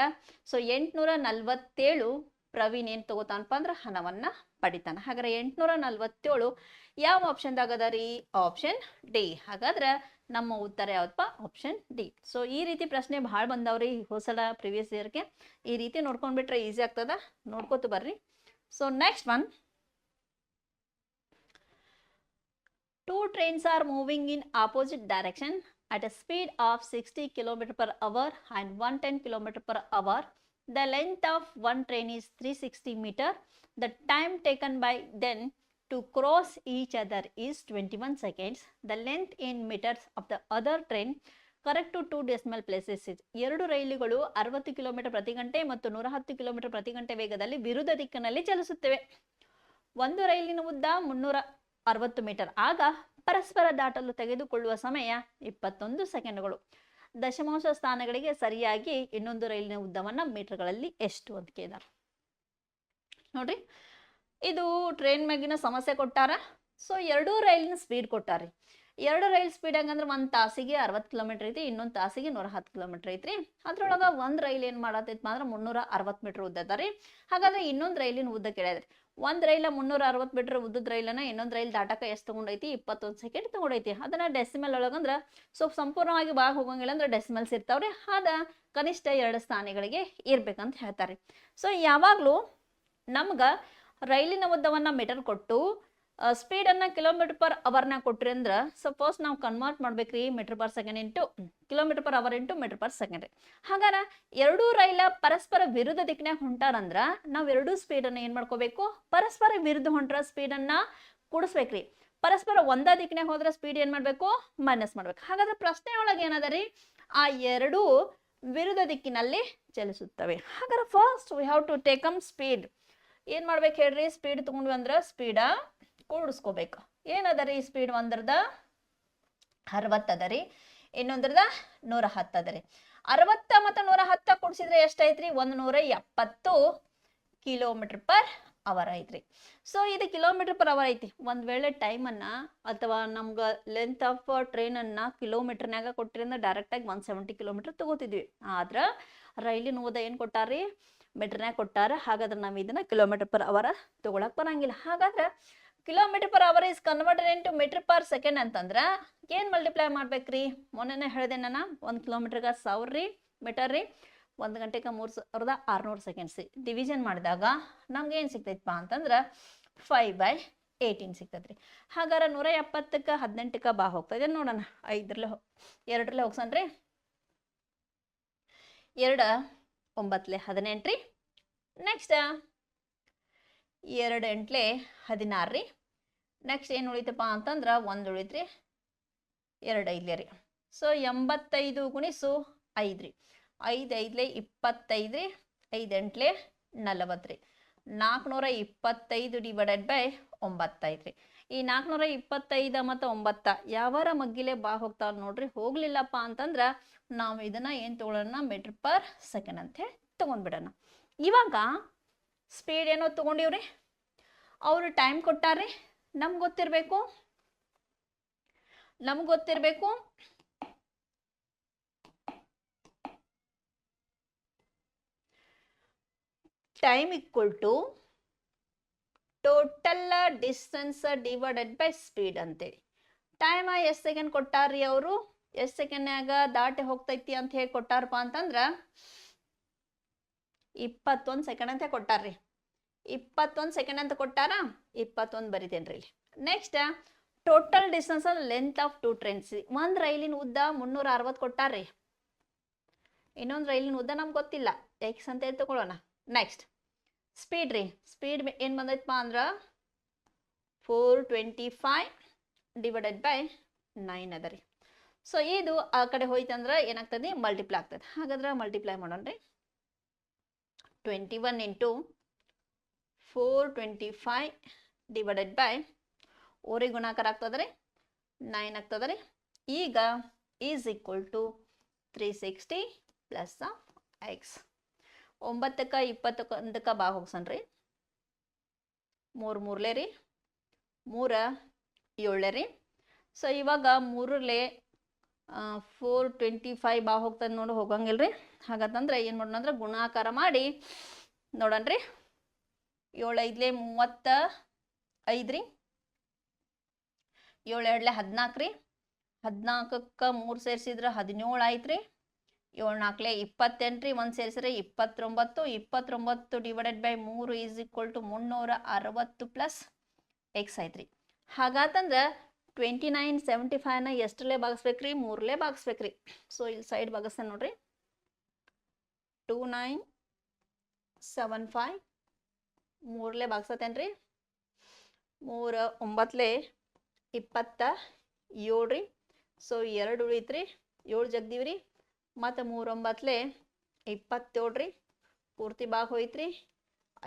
ಸೊ 847 ಪ್ರವೀಣ್ ಏನ್ ತಗೋತಾನಪ್ಪ ಅಂದ್ರ ಹಣವನ್ನ ಪಡಿತಾನ. ಹಾಗಾದ್ರೆ 847 ಯಾವ ಆಪ್ಷನ್ದಾಗ ಅದ ರೀ? Option D. ಹಾಗಾದ್ರೆ ನಮ್ಮ ಉತ್ತರ ಯಾವತ್ತಪ್ಪ? Option D. ಸೊ ಈ ರೀತಿ ಪ್ರಶ್ನೆ ಭಾಳ ಬಂದವ್ರಿ ಹೋಸಲ ಪ್ರಿವಿಯಸ್ ಇಯರ್ಗೆ. ಈ ರೀತಿ ನೋಡ್ಕೊಂಡ್ಬಿಟ್ರೆ ಈಸಿ ಆಗ್ತದ, ನೋಡ್ಕೋತ ಬರ್ರಿ. So next one, 2 trains are moving in opposite direction at a speed of 60 km per hour and 110 km per hour. The length of one train is 360 meter. The time taken by them to cross each other is 21 seconds. The length in meters of the other train correct to 2 decimal places is. 2 ರೈಲುಗಳು 60 kilometre ಪ್ರತಿ ಗಂಟೆ ಮತ್ತು 110 kilometre ಪ್ರತಿ ಗಂಟೆ ವೇಗದಲ್ಲಿ ವಿರುದ್ಧ ದಿಕ್ಕಿನಲ್ಲಿ ಚಲಿಸುತ್ತವೆ. ಒಂದು ರೈಲಿನ ಉದ್ದ 360 ಮೀಟರ್. ಆಗ ಪರಸ್ಪರ ದಾಟಲು ತೆಗೆದುಕೊಳ್ಳುವ ಸಮಯ 21 ಸೆಕೆಂಡ್ಗಳು. ದಶಮಾಂಶ ಸ್ಥಾನಗಳಿಗೆ ಸರಿಯಾಗಿ ಇನ್ನೊಂದು ರೈಲಿನ ಉದ್ದವನ್ನ ಮೀಟರ್ಗಳಲ್ಲಿ ಎಷ್ಟು ಅಂತ ಕೇಳಿದಾರ ನೋಡ್ರಿ. ಇದು ಟ್ರೈನ್ ಮ್ಯಾಗಿನ ಸಮಸ್ಯೆ ಕೊಟ್ಟಾರ. ಸೊ 2 ರೈಲಿನ ಸ್ಪೀಡ್ ಕೊಟ್ಟಾರಿ. 2 ರೈಲ್ ಸ್ಪೀಡ್ ಹಂಗಂದ್ರೆ 1 ತಾಸಿಗೆ 60 ಕಿಲೋಮೀಟರ್ ಐತಿ, ಇನ್ನೊಂದು ತಾಸಿಗೆ 110 ಕಿಲೋಮೀಟರ್ ಐತ್ರಿ. ಅದ್ರೊಳಗ ಒಂದ್ ರೈಲ್ ಏನ್ ಮಾಡತೈತಿ ಅಂದ್ರೆ 360 ಮೀಟರ್ ಉದ್ದದ ರೀ. ಹಾಗಾದ್ರೆ ಇನ್ನೊಂದು ರೈಲಿನ ಉದ್ದ ಕೇಳಿದ್ರಿ. ಒಂದ್ ರೈಲ 360 ಮೀಟರ್ ಉದ್ದದ ರೈಲನ್ನ ಇನ್ನೊಂದು ರೈಲ್ ದಾಟಕ ಎಷ್ಟು ತಗೊಂಡೈತಿ? 21 ಸೆಕೆಂಡ್ ತಗೊಂಡೈತಿ. ಅದನ್ನ ಡೆಸಿಮಲ್ ಒಳಗಂದ್ರ ಸ್ವಲ್ಪ ಸಂಪೂರ್ಣವಾಗಿ ಭಾಗ ಹೋಗಂಗಿಲ್ಲ ಅಂದ್ರೆ ಡೆಸಿಮಲ್ಸ್ ಇರ್ತಾವ್ರಿ. ಅದ ಕನಿಷ್ಠ 2 ಸ್ಥಾನಗಳಿಗೆ ಇರ್ಬೇಕಂತ ಹೇಳ್ತಾರೆ. ಸೊ ಯಾವಾಗ್ಲೂ ನಮ್ಗ ರೈಲಿನ ಉದ್ದವನ್ನ ಮೀಟರ್ ಕೊಟ್ಟು ಸ್ಪೀಡ್ ಅನ್ನ ಕಿಲೋಮೀಟರ್ ಪರ್ ಅವರ್ನ ಕೊಟ್ರಿ ಅಂದ್ರ ಸಪೋಸ್ ನಾವು ಕನ್ವರ್ಟ್ ಮಾಡ್ಬೇಕ್ರಿ metre per second into kilometre per hour into metre per second. ಹಾಗಾರ 2 ರೈಲ ಪರಸ್ಪರ ವಿರುದ್ಧ ದಿಕ್ಕಿನಾಗ ಹೊಂಟಾರಂದ್ರ ನಾವ್ 2 ಸ್ಪೀಡ್ ಅನ್ನ ಏನ್ ಮಾಡ್ಕೋಬೇಕು? ಪರಸ್ಪರ ವಿರುದ್ಧ ಹೊಂಟ್ರ ಸ್ಪೀಡ್ ಅನ್ನ ಕೂಡಿಸ್ಬೇಕ್ರಿ. ಪರಸ್ಪರ ಒಂದ ದಿಕ್ಕಿನಾಗ ಹೋದ್ರ ಸ್ಪೀಡ್ ಏನ್ ಮಾಡ್ಬೇಕು? ಮೈನಸ್ ಮಾಡ್ಬೇಕು. ಹಾಗಾದ್ರೆ ಪ್ರಶ್ನೆ ಒಳಗೆ ಏನದ ರೀ? ಆ 2 ವಿರುದ್ಧ ದಿಕ್ಕಿನಲ್ಲಿ ಚಲಿಸುತ್ತವೆ. ಹಾಗಾದ್ರೆ first we have to take them speed. ಏನ್ ಮಾಡ್ಬೇಕು ಹೇಳ್ರಿ? ಸ್ಪೀಡ್ ತಗೊಂಡ್ವಿ ಅಂದ್ರ ಸ್ಪೀಡ ಕೂಡಿಸ್ಕೋಬೇಕು. ಏನದ ರೀ? ಸ್ಪೀಡ್ ಒಂದ್ರದ 60 ಅದ ರೀ, ಇನ್ನೊಂದ್ರದ 110 ಅದ ರೀ. 60 ಮತ್ತು 110 ಕೂಡಿಸಿದ್ರೆ ಎಷ್ಟೈತ್ರಿ? 170 ಕಿಲೋಮೀಟರ್ ಪರ್ ಅವರ್ ಐತ್ರಿ. ಸೊ ಇದು ಕಿಲೋಮೀಟರ್ ಪರ್ ಅವರ್ ಐತಿ. ಒಂದ್ ವೇಳೆ ಟೈಮ್ ಅನ್ನ ಅಥವಾ ನಮ್ಗ ಲೆಂತ್ ಆಫ್ ಟ್ರೈನ್ ಅನ್ನ ಕಿಲೋಮೀಟರ್ನಾಗ ಕೊಟ್ರಿ ಅಂದ್ರೆ ಡೈರೆಕ್ಟ್ ಆಗಿ 170 ಕಿಲೋಮೀಟರ್ ತಗೋತಿದ್ವಿ. ಆದ್ರ ರೈಲಿನ ಓದ ಏನ್ ಕೊಟ್ಟಾರಿ? ಮೀಟರ್ನಾಗ ಕೊಟ್ಟಾರ. ಹಾಗಾದ್ರೆ ನಾವ್ ಇದನ್ನ ಕಿಲೋಮೀಟರ್ ಪರ್ ಅವರ್ ತಗೊಳಕ್ ಬರಂಗಿಲ್ಲ. ಹಾಗಾದ್ರೆ kilometre per hour is converted into metre per second ಅಂತಂದ್ರ ಏನ್ ಮಲ್ಟಿಪ್ಲೈ ಮಾಡ್ಬೇಕ್ರಿ? ಮೊನ್ನೆನೆ ಹೇಳಿದೆ ನಾನು, 1 ಕಿಲೋಮೀಟರ್ಗ 1000 ರೀ ಮೀಟರ್ ರೀ, 1 ಗಂಟೆಗೆ 3600 ಸೆಕೆಂಡ್ಸ್. ಡಿವಿಷನ್ ಮಾಡಿದಾಗ ನಮ್ಗೆ ಏನ್ ಸಿಗ್ತೈತಪ್ಪ ಅಂತಂದ್ರ 5/18 ಸಿಗ್ತೈತ್ರಿ. ಹಾಗಾರ 170ಕ್ಕ 18ಕ್ಕ ಬಾ ಹೋಗ್ತದೆ ನೋಡೋಣ. 2ರಲ್ಲಿ ಹೋಗ್ಸನ್ರಿ. 2 9 18 ರೀ. ನೆಕ್ಸ್ಟ್ 2 8 16 ರೀ. ನೆಕ್ಸ್ಟ್ ಏನು ಉಳಿತಪ್ಪ ಅಂತಂದ್ರ 1 ಉಳಿತ್ರಿ, 2 5 ರೀ. ಸೊ 85 ಗುಣಿಸು 5 ರೀ. 5 5 25 ರೀ, 5 8 40 ರೀ. 425 ಡಿವೈಡೆಡ್ ಬೈ 9 ಐತ್ರಿ. ಈ 425 ಮತ್ತು 9 ಯಾವಾರ ಮಗ್ಗಿಲೆ ಬಾ ಹೋಗ್ತಾವ ನೋಡ್ರಿ. ಹೋಗ್ಲಿಲ್ಲಪ್ಪ ಅಂತಂದ್ರ ನಾವು ಇದನ್ನ ಏನ್ ತಗೊಳ್ಳೋಣ? ಮೀಟರ್ ಪರ್ ಸೆಕೆಂಡ್ ಅಂತ ಹೇಳಿ ತಗೊಂಡ್ಬಿಡೋಣ. ಇವಾಗ ಸ್ಪೀಡ್ ಏನೋ ತೊಗೊಂಡಿವ್ರಿ, ಅವರು ಟೈಮ್ ಕೊಟ್ಟಾರ್ರಿ, ನಮ್ಗೆ ಗೊತ್ತಿರಬೇಕು time equal to total distance divided by speed ಅಂತೇಳಿ. ಟೈಮ್ ಎಷ್ಟು ಸೆಕೆಂಡ್ ಕೊಟ್ಟಾರ್ರಿ ಅವರು, ಎಷ್ಟು ಸೆಕೆಂಡ್ನಾಗ ದಾಟಿ ಹೋಗ್ತೈತಿ ಅಂತ ಹೇಳಿ ಕೊಟ್ಟಾರಪ್ಪ ಅಂತಂದ್ರೆ 21 ಸೆಕೆಂಡ್ ಅಂತ ಕೊಟ್ಟಾರ್ರಿ. 21 ಸೆಕೆಂಡ್ ಅಂತ ಕೊಟ್ಟಾರ, 21 ಬರಿತೇನ್ರಿ ಇಲ್ಲಿ. Next total distance length of two trains. ಒಂದು ರೈಲಿನ ಉದ್ದ 360 ಕೊಟ್ಟಾರ್ರಿ, ಇನ್ನೊಂದು ರೈಲಿನ ಉದ್ದ ನಮ್ಗೆ ಗೊತ್ತಿಲ್ಲ, ಎಕ್ಸ್ ಅಂತ ಹೇಳಿ ತಗೊಳ್ಳೋಣ. ನೆಕ್ಸ್ಟ್ ಸ್ಪೀಡ್ ರೀ, ಸ್ಪೀಡ್ ಏನು ಬಂದೈತಪ್ಪ ಅಂದ್ರೆ 425 ಡಿವೈಡೆಡ್ ಬೈ 9 ಅದ ರೀ. ಸೊ ಇದು ಆ ಕಡೆ ಹೋಯ್ತಂದ್ರೆ ಏನಾಗ್ತದೆ, ಮಲ್ಟಿಪ್ಲೈ ಆಗ್ತದೆ. ಹಾಗಾದ್ರೆ ಮಲ್ಟಿಪ್ಲೈ ಮಾಡೋಣ ರೀ. 21 ಇಂಟು 425 ಡಿವೈಡೆಡ್ ಬೈ ಓರಿ ಗುಣಾಕಾರ ಆಗ್ತದೆ ರೀ, 9 ಆಗ್ತದೆ ರೀ. ಈಗ is equal to 360 plus X. 9ಕ್ಕೆ 21ಕ್ಕೆ ಬಾ ಹೋಗ್ಸನ್ರಿ, 3 ಮೂರ್ಲೆ ರೀ, 3 7 ರೀ. ಸೊ ಇವಾಗ 3ಲೆ 425 ಬಾ ಹೋಗ್ತದೆ ನೋಡಿ, ಹೋಗಂಗಿಲ್ಲ ರೀ. ಹಾಗಂತಂದ್ರೆ ಏನು ಮಾಡೋಣ ಅಂದ್ರೆ ಗುಣಾಕಾರ ಮಾಡಿ ನೋಡನ್ರಿ. 7 5 35 ರೀ, 7 2 14 ರೀ, 14ಕ್ಕೆ 3 ಸೇರಿಸಿದ್ರೆ 17 ಆಯ್ತು ರೀ. 7 4 28 ರೀ, 1 ಸೇರಿಸಿದ್ರೆ 29. 29 divided by 3 is equal to 360 plus X ಆಯ್ತು ರೀ. ಹಾಗಾತಂದ್ರೆ 2975ನ ಎಷ್ಟರಲ್ಲೇ ಭಾಗಿಸ್ಬೇಕ್ರಿ, 3ಲೇ ಭಾಗಿಸ್ಬೇಕ್ರಿ. ಸೊ ಇಲ್ಲಿ ಸೈಡ್ ಭಾಗಿಸ್ತೇನೆ ನೋಡ್ರಿ. 2975 3ಲೇ ಭಾಗಿಸತ್ತೇನ್ರಿ. 3 9ಲೇ 27 ರೀ. ಸೊ 2 ಉಳಿತ್ರಿ, 7 ಜಗ್ದೀವ್ರಿ. ಮತ್ತು 3 9ಲೇ 27 ರೀ, ಪೂರ್ತಿ ಭಾಗ ಹೋಯ್ತ್ರಿ.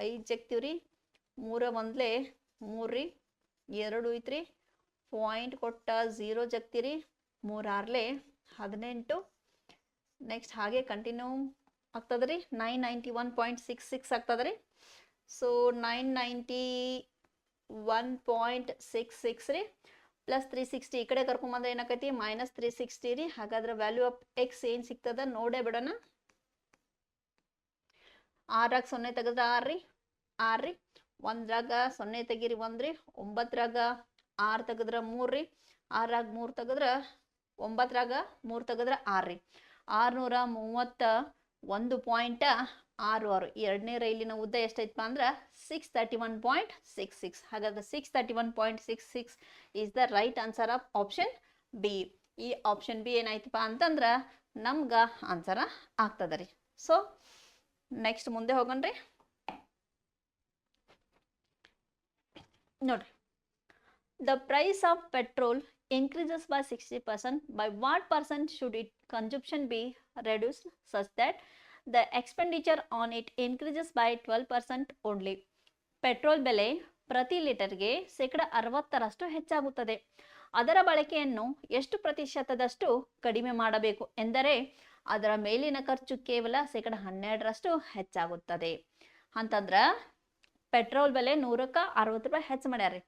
5 ಜಗ್ತೀವ್ರಿ. 3 1ಲೇ 3 ರೀ, 2 ಉಳಿತ್ರಿ. ಪಾಯಿಂಟ್ ಕೊಟ್ಟ 0 ಜಗ್ತೀರಿ. 3 6ಲೇ 18. ನೆಕ್ಸ್ಟ್ ಹಾಗೆ ಕಂಟಿನ್ಯೂ ಆಗ್ತದೆ ರೀ. 991.66 ಆಗ್ತದೆ ರೀ. ಸೊ 991.66 ರೀ ಪ್ಲಸ್ 360 ಈ ಕಡೆ ಕರ್ಕೊಂಬಂದ್ರೆ ಏನಾಕೈತಿ ಮೈನಸ್ 360 ರೀ. ಹಾಗಾದ್ರೆ ವ್ಯಾಲ್ಯೂ ಆಫ್ ಎಕ್ಸ್ ಏನು ಸಿಗ್ತದ ನೋಡೇ ಬಿಡೋಣ. 6ರಾಗ 0 ತೆಗೆದ್ರೆ 6 ರೀ, 6 ರೀ. 1ರಾಗ 0 ತೆಗೀರಿ 1 ರೀ. 9ರಾಗ 6 ತೆಗೆದ್ರೆ 3 ರೀ. 6ರಾಗ 3 ತೆಗೆದ್ರೆ 9ರಾಗ 3 ತೆಗೆದ್ರೆ 6 ರೀ. 631.66. ಎರಡನೇ ರೈಲಿನ ಉದ್ದ ಎಷ್ಟೈತಪ್ಪ ಅಂದ್ರೆ 631.66. ಹಾಗಾದ್ರೆ 631.66 is the right answer of option B. ಈ ಆಪ್ಷನ್ ಬಿ ಏನಾಯ್ತಪ್ಪ ಅಂತಂದ್ರೆ ನಮ್ಗೆ ಆನ್ಸರ ಆಗ್ತದ ರೀ. ಸೊ ನೆಕ್ಸ್ಟ್ ಮುಂದೆ ಹೋಗೋಣ್ರಿ. ನೋಡ್ರಿ, the price of petrol increases by 60%. By what percent should its consumption be reduced such that the expenditure on it increases by 12% only? Petrol ಬೆಲೆ ಪ್ರತಿ ಲೀಟರ್ಗೆ 60% ಹೆಚ್ಚಾಗುತ್ತದೆ. ಅದರ ಬಳಕೆಯನ್ನು ಎಷ್ಟು ಪ್ರತಿಶತದಷ್ಟು ಕಡಿಮೆ ಮಾಡಬೇಕು ಎಂದರೆ ಅದರ ಮೇಲಿನ ಖರ್ಚು ಕೇವಲ 12% ಹೆಚ್ಚಾಗುತ್ತದೆ. ಅಂತಂದ್ರೆ ಪೆಟ್ರೋಲ್ ಬೆಲೆ 100ಕ್ಕೆ 60 ರೂಪಾಯಿ ಹೆಚ್ಚು ಮಾಡ್ಯಾರ ರೀ.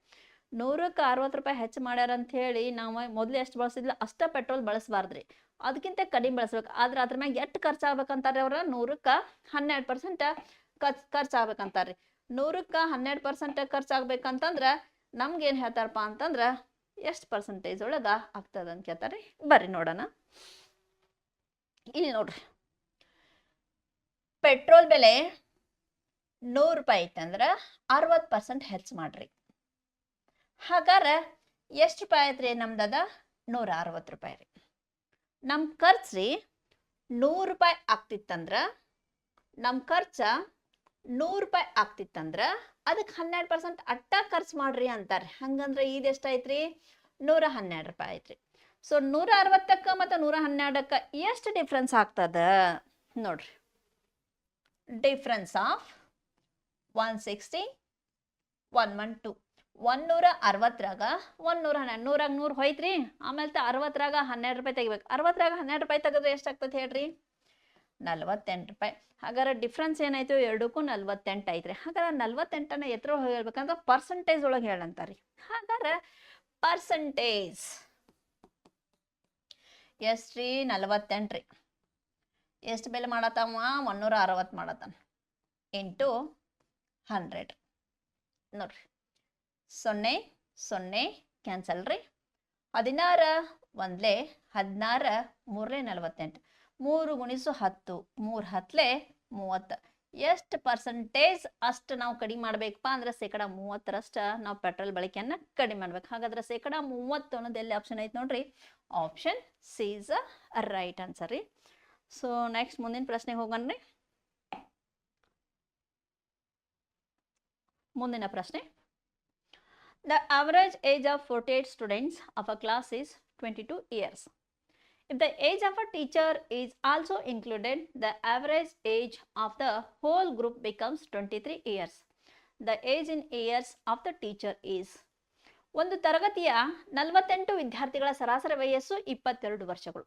100ಕ್ಕೆ 60 ರೂಪಾಯಿ ಹೆಚ್ಚು ಮಾಡ್ಯಾರ ಅಂತ ಹೇಳಿ ನಾವು ಮೊದಲು ಎಷ್ಟು ಬಳಸಿದ್ಲ ಅಷ್ಟ ಪೆಟ್ರೋಲ್ ಬಳಸಬಾರ್ದ್ರಿ, ಅದಕ್ಕಿಂತ ಕಡಿಮೆ ಬಳಸ್ಬೇಕು. ಆದ್ರೆ ಅದ್ರ ಮ್ಯಾಗ ಎಷ್ಟು ಖರ್ಚಾಗ್ಬೇಕಂತಾರೆ ಅವ್ರ 100ಕ್ಕೆ 12% ಖರ್ಚಾಗ್ಬೇಕಂತಾರ್ರಿ. 100ಕ್ಕೆ 12% ಖರ್ಚಾಗ್ಬೇಕಂತಂದ್ರೆ ನಮ್ಗೇನು ಹೇಳ್ತಾರಪ್ಪ ಅಂತಂದ್ರೆ ಎಷ್ಟು ಪರ್ಸೆಂಟೇಜ್ ಒಳಗ ಆಗ್ತದ ಅಂತ ಕೇಳ್ತಾರೆ. ಬರ್ರಿ ನೋಡೋಣ. ಇಲ್ಲಿ ನೋಡ್ರಿ, ಪೆಟ್ರೋಲ್ ಬೆಲೆ 100 ರೂಪಾಯಿ ಐತಂದ್ರೆ 60% ಹೆಚ್ಚು ಮಾಡ್ರಿ. ಹಾಗಾದ್ರೆ ಎಷ್ಟು ರೂಪಾಯಿ ಐತ್ರಿ ನಮ್ದದ 160 ರೂಪಾಯಿ ರೀ. ನಮ್ಮ ಖರ್ಚು ರೀ 100 ರೂಪಾಯಿ ಆಗ್ತಿತ್ತಂದ್ರ, ನಮ್ಮ ಖರ್ಚ 100 ರೂಪಾಯಿ ಆಗ್ತಿತ್ತಂದ್ರ ಅದಕ್ಕೆ 12% ಅಟ್ಟ ಖರ್ಚು ಮಾಡ್ರಿ ಅಂತಾರೆ. ಹಂಗಂದ್ರೆ ಇದು ಎಷ್ಟಾಯ್ತ್ರಿ 112 ರೂಪಾಯಿ ಐತ್ರಿ. ಸೊ 160ಕ್ಕೆ ಮತ್ತು 112ಕ್ಕೆ ಎಷ್ಟು ಡಿಫ್ರೆನ್ಸ್ ಆಗ್ತದ ನೋಡ್ರಿ. Difference of 160 112 160ರಾಗ 112 100ರಾಗ 100 ಹೋಯ್ತ್ರಿ. ಆಮೇಲೆ 60ರಾಗ 12 ರೂಪಾಯಿ ತೆಗಿಬೇಕು. 60ರಾಗ 12 ರೂಪಾಯಿ ತೆಗೆದ್ರೆ ಎಷ್ಟಾಗ್ತದೆ ಹೇಳ್ರಿ, 48 ರೂಪಾಯಿ. ಹಾಗಾದ್ರೆ ಡಿಫ್ರೆನ್ಸ್ ಏನಾಯ್ತು? ಎರಡಕ್ಕೂ 48 ಐತ್ರಿ. ಹಾಗಾದ್ರೆ 48ನ್ನ ಎತ್ರ ಹೇಳ್ಬೇಕಂದ್ರೆ ಪರ್ಸೆಂಟೇಜ್ ಒಳಗೆ ಹೇಳಂತಾರಿ. ಹಾಗಾದ್ರೆ ಪರ್ಸೆಂಟೇಜ್ ಎಷ್ಟ್ರಿ? 48 ರೀ. ಎಷ್ಟು ಬೆಲೆ ಮಾಡತ್ತವ? 160 ಮಾಡತ್ತಾನ ಇಂಟು 100 ನೋಡ್ರಿ. 0 0 ಕ್ಯಾನ್ಸಲ್ ರೀ. 16 ಒಂದ್ಲೆ 16 3 48 3 ಗುಣಿಸು 10 3 10 30. ಎಷ್ಟು ಪರ್ಸೆಂಟೇಜ್ ಅಷ್ಟು ನಾವು ಕಡಿಮೆ ಮಾಡ್ಬೇಕಪ್ಪ ಅಂದ್ರೆ ಶೇಕಡ 30ರಷ್ಟು ನಾವು ಪೆಟ್ರೋಲ್ ಬಳಕೆಯನ್ನ ಕಡಿಮೆ ಮಾಡ್ಬೇಕು. ಹಾಗಾದ್ರೆ ಶೇಕಡ 30 ಅನ್ನೋದು ಎಲ್ಲಿ ಆಪ್ಷನ್ ಐತೆ ನೋಡ್ರಿ? Option C is a right answer ರೀ. ಸೊ ನೆಕ್ಸ್ಟ್ ಮುಂದಿನ ಪ್ರಶ್ನೆಗೆ ಹೋಗೋಣ್ರಿ. ಮುಂದಿನ ಪ್ರಶ್ನೆ, the average age of 48 students of a class is 22 years. If the age of a teacher is also included, the average age of the whole group becomes 23 years. The age in years of the teacher is. ಒಂದು ತರಗತಿಯ 48 ವಿದ್ಯಾರ್ಥಿಗಳ ಸರಾಸರಿ ವಯಸ್ಸು 22 ವರ್ಷಗಳು.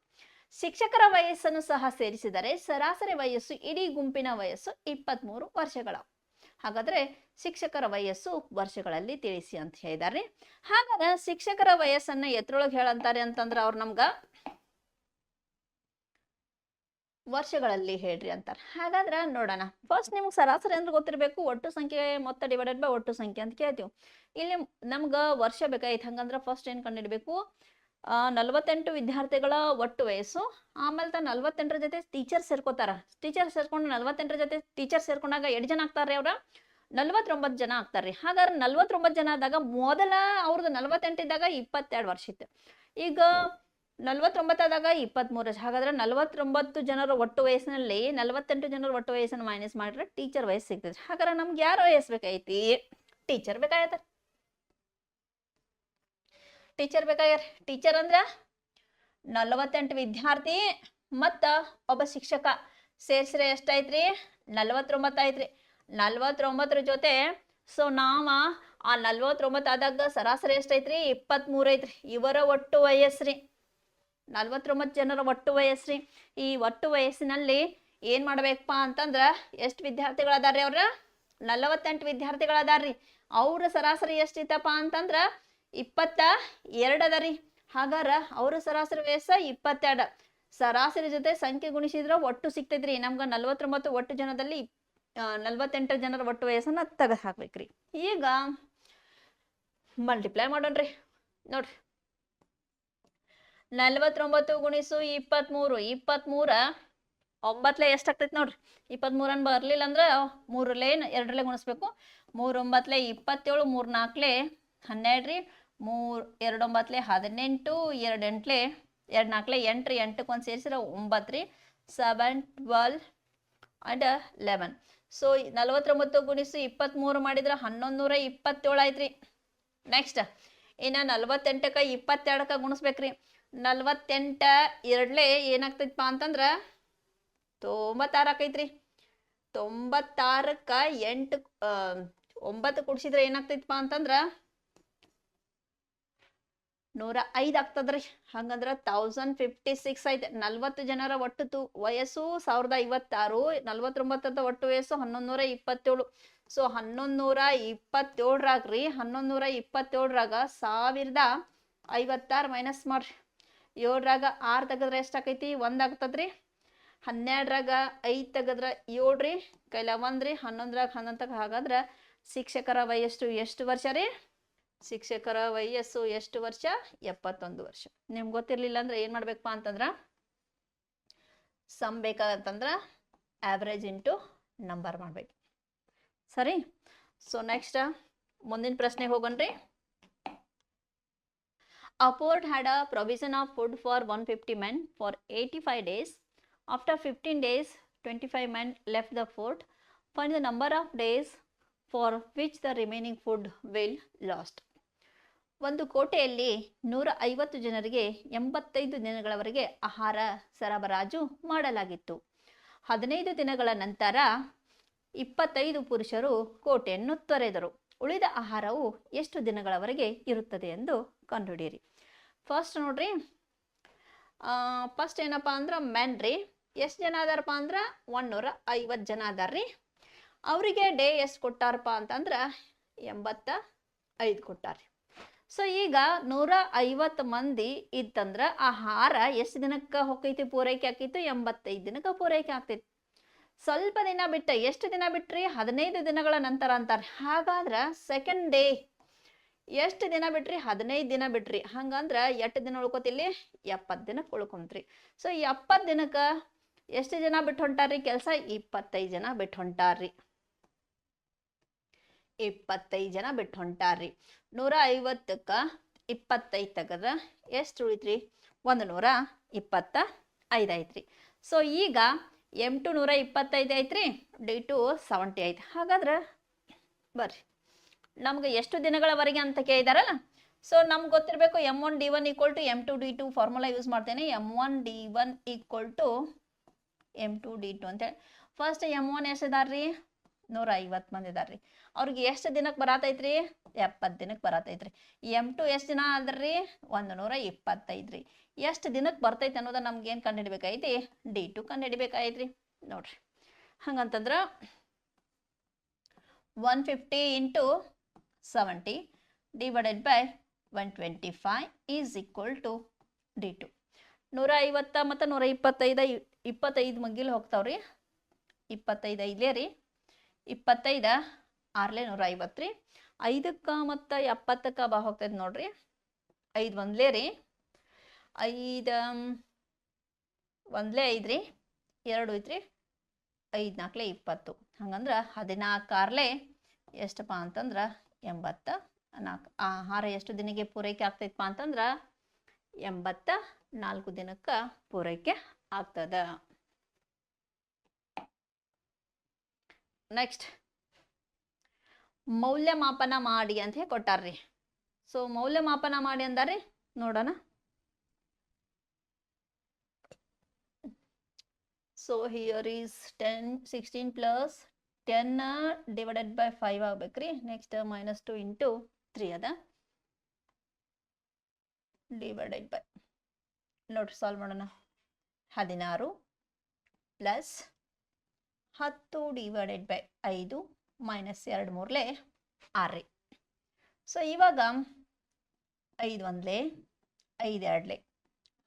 ಶಿಕ್ಷಕರ ವಯಸ್ಸನ್ನು ಸಹ ಸೇರಿಸಿದರೆ ಸರಾಸರಿ ವಯಸ್ಸು ಇಡೀ ಗುಂಪಿನ ವಯಸ್ಸು 23 ವರ್ಷಗಳ. ಹಾಗಾದ್ರೆ ಶಿಕ್ಷಕರ ವಯಸ್ಸು ವರ್ಷಗಳಲ್ಲಿ ತಿಳಿಸಿ ಅಂತ ಹೇಳಿದಾರೆ. ಹಾಗಾದ್ರೆ ಶಿಕ್ಷಕರ ವಯಸ್ಸನ್ನ ಎತ್ರೊಳಗೆ ಹೇಳಂತಾರೆ ಅಂತಂದ್ರೆ ಅವ್ರು ನಮ್ಗ ವರ್ಷಗಳಲ್ಲಿ ಹೇಳ್ರಿ ಅಂತಾರೆ. ಹಾಗಾದ್ರೆ ನೋಡೋಣ. ಫಸ್ಟ್ ನಿಮ್ಗೆ ಸರಾಸರಿ ಅಂದ್ರೆ ಗೊತ್ತಿರಬೇಕು, ಒಟ್ಟು ಸಂಖ್ಯೆ ಮೊತ್ತ ಡಿವೈಡೆಡ್ ಬೈ ಒಟ್ಟು ಸಂಖ್ಯೆ ಅಂತ ಕೇಳ್ತೀವಿ. ಇಲ್ಲಿ ನಮ್ಗೆ ವರ್ಷ ಬೇಕಾಯ್ತು. ಹಂಗಂದ್ರೆ ಫಸ್ಟ್ ಏನು ಕಂಡುಹಿಡಬೇಕು? 48 ವಿದ್ಯಾರ್ಥಿಗಳ ಒಟ್ಟು ವಯಸ್ಸು, ಆಮೇಲೆ 48 ಜೊತೆ ಟೀಚರ್ ಸೇರ್ಕೋತಾರ. ಟೀಚರ್ ಸೇರ್ಕೊಂಡು 48 ಜೊತೆ ಟೀಚರ್ ಸೇರ್ಕೊಂಡಾಗ ಎಷ್ಟು ಜನ ಆಗ್ತಾರೆ? ಅವ್ರ 49 ಜನ ಆಗ್ತಾರ್ರಿ. ಹಾಗಾದ್ರೆ 49 ಜನ ಆದಾಗ ಮೊದಲ ಅವ್ರದ್ದು 48 ಇದ್ದಾಗ 22 ವರ್ಷ ಇತ್ತು. ಈಗ 49 ಆದಾಗ 23 ವರ್ಷ. ಹಾಗಾದ್ರೆ 49 ಜನರ ಒಟ್ಟು ವಯಸ್ಸಿನಲ್ಲಿ 48 ಜನರ ಒಟ್ಟು ವಯಸ್ಸನ್ನು ಮೈನಸ್ ಮಾಡಿದ್ರೆ ಟೀಚರ್ ವಯಸ್ಸು ಸಿಗ್ತದೆ. ಹಾಗಾದ್ರೆ ನಮ್ಗೆ ಯಾರ ವಯಸ್ಸು ಬೇಕೈತಿ? ಟೀಚರ್ ಬೇಕಾಗತ್ತ. ಟೀಚರ್ ಬೇಕಾಗ್ಯಾರ. ಟೀಚರ್ ಅಂದ್ರ 48 ವಿದ್ಯಾರ್ಥಿ ಮತ್ತ ಒಬ್ಬ ಶಿಕ್ಷಕ ಸೇರ್ಸ್ರೆ ಎಷ್ಟಾಯ್ತ್ರಿ? 49 ಐತ್ರಿ. 49 ಜೊತೆ ಸೊ ನಾವ ಆ 49 ಆದಾಗ ಸರಾಸರಿ ಎಷ್ಟೈತ್ರಿ? 23 ಐತ್ರಿ. ಇವರ ಒಟ್ಟು ವಯಸ್ಸ್ರಿ 49 ಜನರ ಒಟ್ಟು ವಯಸ್ಸ್ರಿ. ಈ ಒಟ್ಟು ವಯಸ್ಸಿನಲ್ಲಿ ಏನ್ ಮಾಡ್ಬೇಕಪ್ಪ ಅಂತಂದ್ರ ಎಷ್ಟು ವಿದ್ಯಾರ್ಥಿಗಳದಾರ್ರಿ? ಅವ್ರ 48 ವಿದ್ಯಾರ್ಥಿಗಳದಾರ್ರಿ. ಅವ್ರ ಸರಾಸರಿ ಎಷ್ಟಿತ್ತಪ್ಪ ಅಂತಂದ್ರ 22 ಅದರಿ. ಹಾಗಾರ ಅವ್ರ ಸರಾಸರಿ ವಯಸ್ಸ 22. ಸರಾಸರಿ ಜೊತೆ ಸಂಖ್ಯೆ ಗುಣಿಸಿದ್ರ ಒಟ್ಟು ಸಿಗ್ತೈತ್ರಿ. ನಮ್ಗ 49 ಒಟ್ಟು ಜನದಲ್ಲಿ 48 ಜನರ ಒಟ್ಟು ವಯಸ್ಸನ್ನ ತೆಗೆದು ಹಾಕ್ಬೇಕ್ರಿ. ಈಗ ಮಲ್ಟಿಪ್ಲೈ ಮಾಡೋಣ್ರಿ. ನೋಡ್ರಿ, 49 ಗುಣಿಸು 23. 23 9 ಎಷ್ಟಾಗ್ತೈತಿ ನೋಡ್ರಿ? 23 ಬರ್ಲಿಲ್ಲ ಅಂದ್ರೆ 3 2 ಗುಣಿಸ್ಬೇಕು. 3 9 27, 3 4 12 ರೀ. 3 2 9 18, 2 8 2 4 8 ರೀ. 8ಕ್ಕೆ ಒಂದು ಸೇರಿಸಿದ್ರೆ 9 ರೀ. 7 12 and 11. ಸೊ 49 ಗುಣಿಸು 23 ಮಾಡಿದ್ರೆ 1127 ಆಯ್ತ್ರಿ. ನೆಕ್ಸ್ಟ್ ಇನ್ನ 48ಕ್ಕೆ 22ಕ್ಕೆ ಗುಣಿಸ್ಬೇಕ್ರಿ. 48 2 ಏನಾಗ್ತೈತಪ್ಪ ಅಂತಂದ್ರ 96 ಆಕೈತ್ರಿ. 96ಕ್ಕೆ 8 9 ಕೂಡಿಸಿದ್ರೆ ಏನಾಗ್ತೈತಪ್ಪ ಅಂತಂದ್ರ 105 ಆಗ್ತದ್ರಿ. ಹಂಗಂದ್ರ 1056 ಐತೆ. 40 ಜನರ ಒಟ್ಟು ವಯಸ್ಸು 1056. 49 ಒಟ್ಟು ವಯಸ್ಸು 1127. ಸೊ 1127ರಾಗ್ರಿ 1127ರಾಗ 1056 ಮೈನಸ್ ಮಾಡ್ರಿ. 7ರಾಗ 6 ತೆಗದ್ರೆ ಎಷ್ಟಾಕೈತಿ? 1 ಆಗ್ತದ್ರಿ. 12ರಾಗ 5 ತೆಗದ್ರ 7 ರೀ. ಕೈಲ 1 ರೀ. 11ರಾಗ 11 ಹಾಗಾದ್ರೆ ಶಿಕ್ಷಕರ ವಯಸ್ಸು ಎಷ್ಟು ವರ್ಷ ರೀ? ಶಿಕ್ಷಕರ ವಯಸ್ಸು ಎಷ್ಟು ವರ್ಷ? 71 ವರ್ಷ. ನಿಮ್ಗೆ ಗೊತ್ತಿರ್ಲಿಲ್ಲ ಅಂದ್ರೆ ಏನ್ ಮಾಡ್ಬೇಕಪ್ಪ ಅಂತಂದ್ರ ಸಮ್ ಬೇಕಾಗತ್ತಂದ್ರ ಆವ್ರೇಜ್ ಇಂಟು ನಂಬರ್ ಮಾಡ್ಬೇಕು. ಸರಿ. ಸೊ ನೆಕ್ಸ್ಟ್ ಮುಂದಿನ ಪ್ರಶ್ನೆಗೆ ಹೋಗೋಣ್ರಿ. A fort had a provision of food for 150 men for 85 days. After 15 days, 25 men left the fort. Find the number of days for which the remaining food will lost. ಒಂದು ಕೋಟೆಯಲ್ಲಿ 150 ಜನರಿಗೆ 85 ದಿನಗಳವರೆಗೆ ಆಹಾರ ಸರಬರಾಜು ಮಾಡಲಾಗಿತ್ತು. 15 ದಿನಗಳ ನಂತರ 25 ಪುರುಷರು ಕೋಟೆಯನ್ನು ತೊರೆದರು. ಉಳಿದ ಆಹಾರವು ಎಷ್ಟು ದಿನಗಳವರೆಗೆ ಇರುತ್ತದೆ ಎಂದು ಕಂಡುಹಿಡಿಯಿರಿ. ಫಸ್ಟ್ ನೋಡ್ರಿ, ಫಸ್ಟ್ ಏನಪ್ಪಾ ಅಂದ್ರೆ ಮೆನ್ ರೀ. ಎಷ್ಟು ಜನ ಅದಾರಪ್ಪ ಅಂದ್ರೆ 150 ಜನ ಅದಾರ್ರಿ. ಅವರಿಗೆ ಡೇ ಎಷ್ಟು ಕೊಟ್ಟಾರಪ್ಪ ಅಂತಂದ್ರೆ 85 ಕೊಟ್ಟಾರ್ರಿ. ಸೊ ಈಗ 150 ಮಂದಿ ಇತ್ತಂದ್ರೆ ಆಹಾರ ಎಷ್ಟು ದಿನಕ್ಕೆ ಹೋಗೈತಿ ಪೂರೈಕೆ ಆಕೈತಿ? 85 ದಿನಕ್ಕೆ ಪೂರೈಕೆ ಆಗ್ತೈತಿ. ಸ್ವಲ್ಪ ದಿನ ಬಿಟ್ಟು ಎಷ್ಟು ದಿನ ಬಿಟ್ರಿ? 15 ದಿನಗಳ ನಂತರ ಅಂತಾರೆ. ಹಾಗಾದ್ರೆ ಸೆಕೆಂಡ್ ಡೇ ಎಷ್ಟು ದಿನ ಬಿಟ್ರಿ? 15 ದಿನ ಬಿಟ್ರಿ. ಹಂಗಂದ್ರೆ ಎಷ್ಟು ದಿನ ಉಳ್ಕೊತಿಲ್ಲಿ? 70 ದಿನಕ್ಕೆ ಉಳ್ಕೊಂತ್ರಿ. ಸೊ 70 ದಿನಕ್ಕೆ ಎಷ್ಟು ಜನ ಬಿಟ್ಟು ಹೊಂಟಾರ್ರಿ ಕೆಲಸ? 25 ಜನ ಬಿಟ್ಟು ಹೊಂಟಾರ್ರಿ. 25 ಜನ ಬಿಟ್ಟು ಹೊಂಟಾರ್ರಿ. 150ಕ್ಕೆ 25 ತೆಗೆದ್ರೆ ಎಷ್ಟು ಉಳಿತ್ರಿ? 125 ಐತ್ರಿ. ಸೊ ಈಗ M2 125 ಐತ್ರಿ, D2 70 ಐತಿ. ಹಾಗಾದ್ರೆ ಬರ್ರಿ, ನಮ್ಗೆ ಎಷ್ಟು ದಿನಗಳವರೆಗೆ ಅಂತ ಕೇಳಿದಾರಲ್ಲ. ಸೊ ನಮ್ಗೆ ಗೊತ್ತಿರಬೇಕು M1 D1 equal to M2 D2 formula use ಮಾಡ್ತೇನೆ. M1 D1 equal to M2 D2 ಅಂತೇಳಿ. First M1 ಎಷ್ಟಿದಾರ್ರಿ? 150 ಮಂದಿ ಇದಾರ್ರಿ. ಅವ್ರಿಗೆ ಎಷ್ಟು ದಿನಕ್ಕೆ ಬರತೈತ್ರಿ? 70 ದಿನಕ್ಕೆ ಬರತೈತ್ರಿ. M2 ಎಷ್ಟು ದಿನ ಅದ್ರಿ? 125 ರೀ. ಎಷ್ಟು ದಿನಕ್ಕೆ ಬರ್ತೈತಿ ಅನ್ನೋದ ನಮ್ಗೆ ಏನು ಕಂಡು ಹಿಡಿಬೇಕಾಯ್ತಿ? D2 ಕಂಡು ಹಿಡಿಬೇಕಾಯ್ತ್ರಿ. ನೋಡ್ರಿ, ಹಂಗಂತಂದ್ರೆ 150 into 70 divided by 125 is equal to D2. 150 ಮತ್ತು 125 25 ಮಗ್ಗಿಲ್ ಹೋಗ್ತಾವ್ರಿ. 25 ಐದ್ಲೇ ರೀ, 25 6ಲೇ 150 ರೀ. 5ಕ್ಕೆ ಮತ್ತು 70ಕ್ಕೆ ಬಾ ಹೋಗ್ತೈತಿ ನೋಡ್ರಿ. 5 ಒಂದ್ಲೇ ರೀ, 5 ಒಂದ್ಲೇ 5 ರೀ, 2 ಐತ್ರಿ, 5 4ಲೇ 20. ಹಂಗಂದ್ರೆ 14 6ಲೇ ಎಷ್ಟಪ್ಪ ಅಂತಂದ್ರೆ 84. ಆಹಾರ ಎಷ್ಟು ದಿನಕ್ಕೆ ಪೂರೈಕೆ ಆಗ್ತೈತಪ್ಪ ಅಂತಂದ್ರೆ 84 ದಿನಕ್ಕೆ ಪೂರೈಕೆ ಆಗ್ತದ. ನೆಕ್ಸ್ಟ್ ಮೌಲ್ಯಮಾಪನ ಮಾಡಿ ಅಂತ ಹೇಳಿ ಕೊಟ್ಟಾರ್ರಿ. ಸೊ ಮೌಲ್ಯಮಾಪನ ಮಾಡಿ ಅಂದಾರ್ರಿ, ನೋಡೋಣ. So here is 16 plus 10 divided by 5 ಆಗ್ಬೇಕ್ರಿ. ನೆಕ್ಸ್ಟ್ -2 ಇಂಟು 3 ಅದ ಡಿವೈಡೆಡ್ ಬೈ, ನೋಡ್ರಿ ಸಾಲ್ವ್ ಮಾಡೋಣ. 16 ಪ್ಲಸ್ 10 ಡಿವೈಡೆಡ್ ಬೈ 5 ಮೈನಸ್ 2 3ಲೇ 6 ರೀ. ಸೊ ಇವಾಗ 5 ಒಂದ್ಲೇ 5 2ಲೇ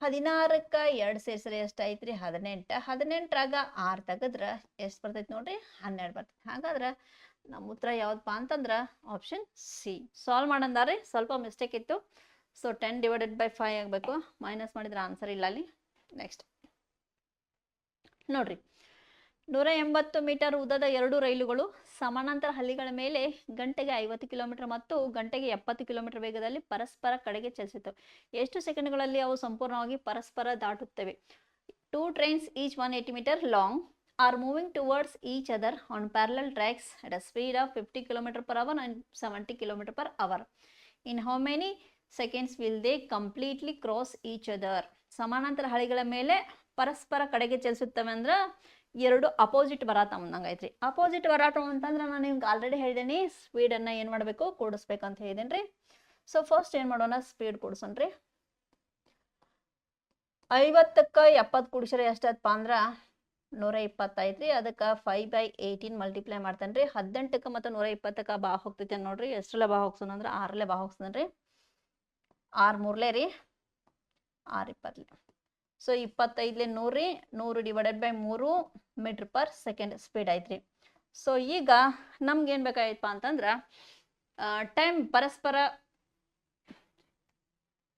16ಕ್ಕೆ 2 ಸೇರಿಸ್ರೆ ಎಷ್ಟು ಐತ್ರಿ? 18. 18ರಾಗ 6 ತೆಗೆದ್ರೆ ಎಷ್ಟು ಬರ್ತೈತಿ ನೋಡ್ರಿ? 12 ಬರ್ತೈತಿ. ಹಾಗಾದ್ರೆ ನಮ್ಮ ಉತ್ತರ ಯಾವ್ದಪ್ಪ ಅಂತಂದ್ರೆ ಆಪ್ಷನ್ ಸಿ. ಸಾಲ್ವ್ ಮಾಡಂದಾರ್ರಿ, ಸ್ವಲ್ಪ ಮಿಸ್ಟೇಕ್ ಇತ್ತು. ಸೊ 10 ಡಿವೈಡೆಡ್ ಬೈ 5 ಆಗಬೇಕು. ಮೈನಸ್ ಮಾಡಿದ್ರೆ ಆನ್ಸರ್ ಇಲ್ಲ ಅಲ್ಲಿ. ನೆಕ್ಸ್ಟ್ ನೋಡ್ರಿ, 180 ಮೀಟರ್ ಉದ್ದದ 2 ರೈಲುಗಳು ಸಮಾನಾಂತರ ಹಳಿಗಳ ಮೇಲೆ ಗಂಟೆಗೆ 50 ಕಿಲೋಮೀಟರ್ ಮತ್ತು ಗಂಟೆಗೆ 70 ಕಿಲೋಮೀಟರ್ ವೇಗದಲ್ಲಿ ಪರಸ್ಪರ ಕಡೆಗೆ ಚಲಿಸುತ್ತವೆ. ಎಷ್ಟು ಸೆಕೆಂಡ್ಗಳಲ್ಲಿ ಅವು ಸಂಪೂರ್ಣವಾಗಿ ಪರಸ್ಪರ ದಾಟುತ್ತವೆ? 2 trains each 180 meter long are moving towards each other on parallel tracks at a speed of 50 km per hour and 70 km per hour. In how many seconds will they completely cross each other? ಸಮಾನಾಂತರ ಹಳಿಗಳ ಮೇಲೆ ಪರಸ್ಪರ ಕಡೆಗೆ ಚಲಿಸುತ್ತವೆ ಅಂದ್ರೆ 2 opposite ಬರಾತಂದಂಗೆ ಐತ್ರಿ. Opposite ಬರಾತವ ಅಂತಂದ್ರೆ ನಾನು ನಿಮ್ಗೆ ಆಲ್ರೆಡಿ ಹೇಳಿದ್ದೀನಿ, ಸ್ಪೀಡನ್ನು ಏನು ಮಾಡಬೇಕು? ಕೂಡಿಸ್ಬೇಕಂತ ಹೇಳಿದೇನೆ ರೀ. ಸೊ ಫಸ್ಟ್ ಏನು ಮಾಡೋಣ? ಸ್ಪೀಡ್ ಕೂಡಿಸೋಣ್ರಿ. 50ಕ್ಕೆ 70 ಕೂಡಿಸ್ರೆ ಎಷ್ಟಪ್ಪ ಅಂದ್ರೆ 120 ಐತ್ರಿ. ಅದಕ್ಕೆ 5/18 ಮಲ್ಟಿಪ್ಲೈ ಮಾಡ್ತೇನೆ ರೀ. 18ಕ್ಕೆ ಮತ್ತು 120ಕ್ಕೆ ಬಾ ಹೋಗ್ತೈತೆ ನೋಡ್ರಿ. ಎಷ್ಟರಲ್ಲೇ ಬಾ ಹೋಗ್ಸೋಣ ಅಂದ್ರೆ 6ಲೇ ಬಾ ಹೋಗ್ಸೋಣ ರೀ. 6 3ಲೇ ರೀ, 6 20. ಸೊ 25ಲೇ 100 ರೀ. 100 divided by 3 metre per second speed ಐತ್ರಿ. ಸೊ ಈಗ ನಮ್ಗೆ ಏನು ಬೇಕಾಯ್ತಪ್ಪ ಅಂತಂದ್ರೆ ಟೈಮ್ ಪರಸ್ಪರ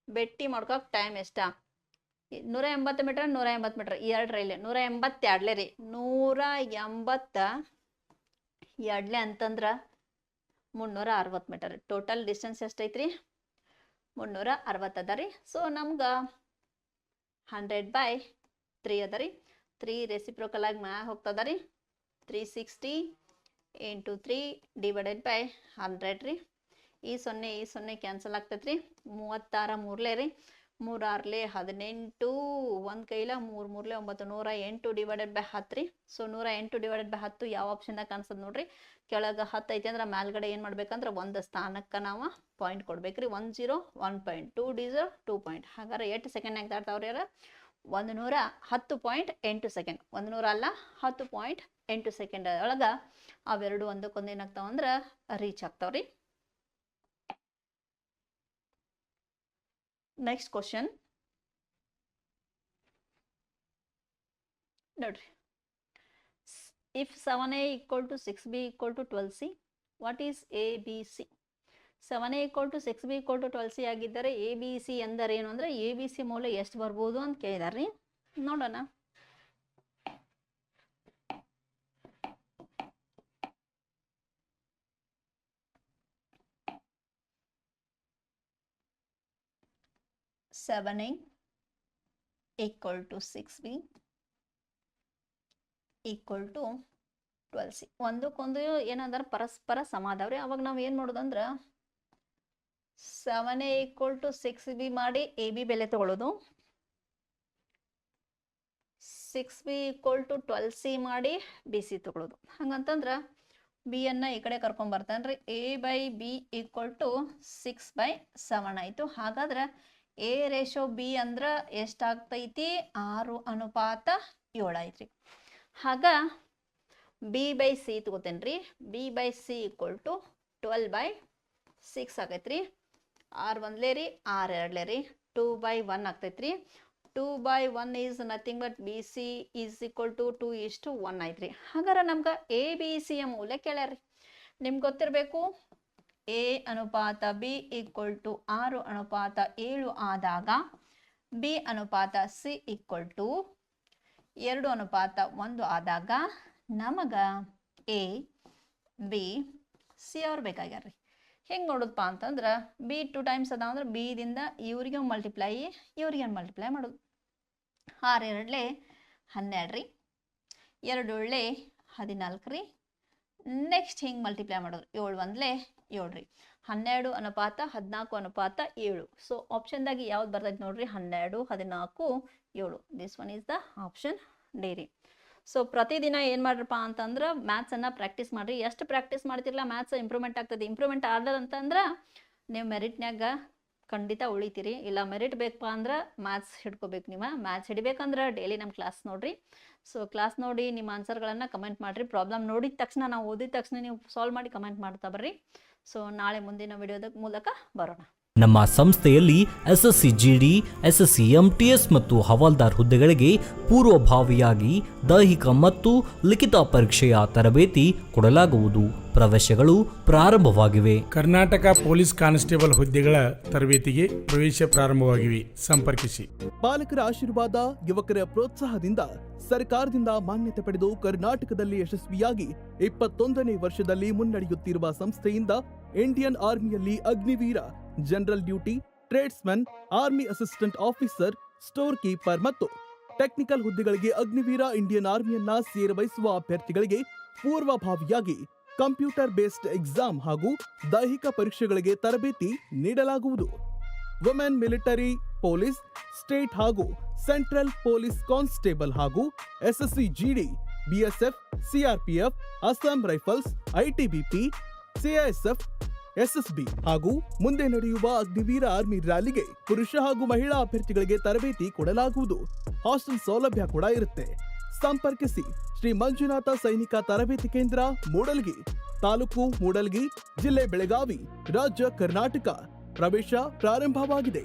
ಭೇಟಿ ಮಾಡ್ಕೋಕೆ ಟೈಮ್ ಎಷ್ಟ? 180 ಮೀಟರ್ 180 ಮೀಟರ್ 2 ರೈಲೆ 182ಲೇ ರೀ. 182ಲೇ ಅಂತಂದ್ರೆ 360 ಮೀಟರ್. ಟೋಟಲ್ ಡಿಸ್ಟೆನ್ಸ್ ಎಷ್ಟೈತ್ರಿ? 360 ಅದ ರೀ. ಸೊ ನಮ್ಗೆ 100/3 ಅದ ರೀ. 3 ರೆಸಿಪ್ರೋಕಲ್ ಆಗಿ ಮ್ಯಾಗ ಹೋಗ್ತದ ರೀ. 360 ಇಂಟು 3 ಡಿವೈಡೆಡ್ ಬೈ 100 ರೀ. ಈ 0 ಕ್ಯಾನ್ಸಲ್ ಆಗ್ತೈತೆ ರೀ. 36 3ಲೇ ರೀ. 3 6ಲೇ 18, ಒಂದು ಕೈಲ 3 3ಲೇ 9, 108 ಡಿವೈಡೆಡ್ ಬೈ 10 ರೀ. ಸೊ 108 ಡಿವೈಡೆಡ್ ಬೈ 10 ಯಾವ ಆಪ್ಷನ್ದಾಗ ಕಾಣಿಸ್ತದೆ ನೋಡ್ರಿ? ಕೆಳಗೆ 10 ಐತಿ ಅಂದ್ರೆ ಮೇಲ್ಗಡೆ ಏನು ಮಾಡ್ಬೇಕಂದ್ರೆ ಒಂದು ಸ್ಥಾನಕ್ಕೆ ನಾವು ಪಾಯಿಂಟ್ ಕೊಡ್ಬೇಕ್ರಿ. 1 0 1 ಪಾಯಿಂಟ್, 2 0 2 ಪಾಯಿಂಟ್. ಹಾಗಾದ್ರೆ 8 ಸೆಕೆಂಡ್ನಾಗ ದಾಟ್ತಾವ್ರಿ ಯಾರ? 110.8 ಸೆಕೆಂಡ್, 100 ಅಲ್ಲ 10.8 ಸೆಕೆಂಡ್ ಒಳಗೆ ಅವೆರಡು ಒಂದಕ್ಕೊಂದು ಏನಾಗ್ತಾವ ಅಂದ್ರೆ ರೀಚ್ ಆಗ್ತಾವ್ರಿ. ನೆಕ್ಸ್ಟ್ ಕ್ವಶನ್ ನೋಡ್ರಿ, if 7a equal to 6b equal to 12c, what is ABC? 7a equal to 6b equal to 12c ಆಗಿದ್ದರೆ ABC ಎಂದರೆ ಏನು ಅಂದ್ರೆ ABC ಮೌಲ್ಯ ಎಷ್ಟು ಬರ್ಬೋದು ಅಂತ ಕೇಳಿದಾರ್ರಿ. ನೋಡೋಣ. Seven a equal to 6b equal to 12c. ಒಂದಕ್ಕೊಂದು ಏನಂದ್ರೆ ಪರಸ್ಪರ ಸಮ ಅದಾವ್ರಿ. ಅವಾಗ ನಾವು ಏನು ಮಾಡೋದಂದ್ರೆ 7a equal to 6b ಮಾಡಿ AB ಬೆಲೆ ತಗೊಳ್ಳೋದು, 6b equal to 12c ಮಾಡಿ BC ತಗೊಳ್ಳೋದು. ಹಂಗಂತಂದ್ರೆ B ಅನ್ನ ಈ ಕಡೆ ಕರ್ಕೊಂಡ್ ಬರ್ತಾನ್ರಿ. A/B equal to 6/7 ಆಯ್ತು. ಹಾಗಾದ್ರೆ A/B ಅಂದ್ರ ಎಷ್ಟಾಗ್ತೈತಿ? 6:7 ಐತ್ರಿ. ಆಗ B/C ತಗೋತೇನ್ರಿ. B/C equal to 12/6 ಆಗೈತ್ರಿ. 6 ಒಂದ್ಲೇ ರೀ, 6 ಎರಡ್ಲೇ ರೀ, 2/1 ಆಗ್ತೈತ್ರಿ. 2/1 is nothing but BC is equal to 2:1 ಐತ್ರಿ. ಹಾಗಾದ್ರೆ ನಮ್ಗೆ ABC ಯ ಮೌಲ್ಯ ಕೇಳ್ಯಾರ್ರಿ. ನಿಮ್ಗೆ ಗೊತ್ತಿರಬೇಕು A ಅನುಪಾತ B equal to 6:7 ಆದಾಗ B ಅನುಪಾತ C equal to 2:1 ಆದಾಗ ನಮಗ A, B, C ಅವ್ರು ಬೇಕಾಗ್ಯಾರ್ರಿ. ಹೆಂಗೆ ನೋಡೋದಪ್ಪ ಅಂತಂದ್ರೆ B 2 ಟೈಮ್ಸ್ ಅದ ಅಂದ್ರೆ B ದಿಂದ ಇವ್ರಿಗೆ ಮಲ್ಟಿಪ್ಲೈ, ಇವ್ರಿಗೆ ಮಲ್ಟಿಪ್ಲೈ ಮಾಡೋದು. 6 ಎರಡ್ಲೆ 12 ರೀ, 2 ಏಳ್ಲೆ 14 ರೀ. ನೆಕ್ಸ್ಟ್ ಹಿಂಗೆ ಮಲ್ಟಿಪ್ಲೈ ಮಾಡೋದು. 7 ಒಂದ್ಲೆ 7 ರೀ, 12:14:7. ಸೊ ಆಪ್ಷನ್ದಾಗ ಯಾವ್ದು ಬರ್ತೈತೆ ನೋಡ್ರಿ, 12, 14, 7. This one is the option D ರೀ. ಸೊ ಪ್ರತಿದಿನ ಏನು ಮಾಡ್ರಪ್ಪ ಅಂತಂದ್ರೆ ಮ್ಯಾಥ್ಸನ್ನು ಪ್ರಾಕ್ಟೀಸ್ ಮಾಡಿರಿ. ಎಷ್ಟು ಪ್ರಾಕ್ಟೀಸ್ ಮಾಡ್ತಿರಲ್ಲ ಮ್ಯಾಥ್ಸ್ ಇಂಪ್ರೂವ್ಮೆಂಟ್ ಆಗ್ತದೆ. ಇಂಪ್ರೂವ್ಮೆಂಟ್ ಆದಂತಂದ್ರೆ ನೀವು ಮೆರಿಟ್ನಾಗ ಖಂಡಿತ ಉಳಿತೀರಿ. ಇಲ್ಲ ಮೆರಿಟ್ ಬೇಕಪ್ಪ ಅಂದ್ರೆ ಮ್ಯಾಥ್ಸ್ ಹಿಡ್ಕೋಬೇಕು. ನೀವು ಮ್ಯಾಥ್ಸ್ ಹಿಡಿಬೇಕಂದ್ರೆ ಡೈಲಿ ನಮ್ಮ ಕ್ಲಾಸ್ ನೋಡಿರಿ. ಸೊ ಕ್ಲಾಸ್ ನೋಡಿ ನಿಮ್ಮ ಆನ್ಸರ್ಗಳನ್ನು ಕಮೆಂಟ್ ಮಾಡಿರಿ. ಪ್ರಾಬ್ಲಮ್ ನೋಡಿದ ತಕ್ಷಣ, ನಾವು ಓದಿದ ತಕ್ಷಣ ನೀವು ಸಾಲ್ವ್ ಮಾಡಿ ಕಮೆಂಟ್ ಮಾಡ್ತಾ ಬರ್ರಿ. ಸೊ ನಾಳೆ ಮುಂದಿನ ವಿಡಿಯೋದ ಮೂಲಕ ಬರೋಣ. ನಮ್ಮ ಸಂಸ್ಥೆಯಲ್ಲಿ SSC GD, SSC MTS ಮತ್ತು ಹವಾಲ್ದಾರ್ ಹುದ್ದೆಗಳಿಗೆ ಪೂರ್ವಭಾವಿಯಾಗಿ ದೈಹಿಕ ಮತ್ತು ಲಿಖಿತ ಪರೀಕ್ಷೆಯ ತರಬೇತಿ ಕೊಡಲಾಗುವುದು. ಪ್ರವೇಶಗಳು ಪ್ರಾರಂಭವಾಗಿವೆ. ಕರ್ನಾಟಕ ಪೊಲೀಸ್ ಕಾನ್ಸ್ಟೇಬಲ್ ಹುದ್ದೆಗಳ ತರಬೇತಿಗೆ ಪ್ರವೇಶ ಪ್ರಾರಂಭವಾಗಿವೆ. ಸಂಪರ್ಕಿಸಿ. ಪಾಲಕರ ಆಶೀರ್ವಾದ, ಯುವಕರ ಪ್ರೋತ್ಸಾಹದಿಂದ ಸರ್ಕಾರದಿಂದ ಮಾನ್ಯತೆ ಪಡೆದು ಕರ್ನಾಟಕದಲ್ಲಿ ಯಶಸ್ವಿಯಾಗಿ 21ನೇ ವರ್ಷದಲ್ಲಿ ಮುನ್ನಡೆಯುತ್ತಿರುವ ಸಂಸ್ಥೆಯಿಂದ ಇಂಡಿಯನ್ ಆರ್ಮಿಯಲ್ಲಿ Agniveer, general duty, tradesman, army assistant officer, store keeper ಮತ್ತು ಟೆಕ್ನಿಕಲ್ ಹುದ್ದೆಗಳಿಗೆ ಅಗ್ನಿವೀರ ಇಂಡಿಯನ್ ಆರ್ಮಿಯನ್ನ ಸೇರಬಯಸುವ ಅಭ್ಯರ್ಥಿಗಳಿಗೆ ಪೂರ್ವಭಾವಿಯಾಗಿ ಕಂಪ್ಯೂಟರ್ ಬೇಸ್ಡ್ ಎಕ್ಸಾಮ್ ಹಾಗೂ ದೈಹಿಕ ಪರೀಕ್ಷೆಗಳಿಗೆ ತರಬೇತಿ ನೀಡಲಾಗುವುದು. ವುಮೆನ್ ಮಿಲಿಟರಿ, ಪೊಲೀಸ್, ಸ್ಟೇಟ್ ಹಾಗೂ ಸೆಂಟ್ರಲ್ ಪೊಲೀಸ್ ಕಾನ್ಸ್ಟೇಬಲ್ ಹಾಗೂ SSC GD, BSF, CRPF, Assam rifles, ITBP, CISF, SSB ಹಾಗೂ ಮುಂದೆ ನಡೆಯುವ ಅಗ್ನಿವೀರ ಆರ್ಮಿ ರ್ಯಾಲಿಗೆ ಪುರುಷ ಹಾಗೂ ಮಹಿಳಾ ಅಭ್ಯರ್ಥಿಗಳಿಗೆ ತರಬೇತಿ ಕೊಡಲಾಗುವುದು. ಹಾಸ್ಟೆಲ್ ಸೌಲಭ್ಯ ಕೂಡ ಇರುತ್ತೆ. ಸಂಪರ್ಕಿಸಿ ಶ್ರೀ ಮಂಜುನಾಥ ಸೈನಿಕ ತರಬೇತಿ ಕೇಂದ್ರ, ಮೂಡಲ್ಗಿ, ತಾಲೂಕು ಮೂಡಲ್ಗಿ, ಜಿಲ್ಲೆ ಬೆಳಗಾವಿ, ರಾಜ್ಯ ಕರ್ನಾಟಕ. ಪ್ರವೇಶ ಪ್ರಾರಂಭವಾಗಿದೆ.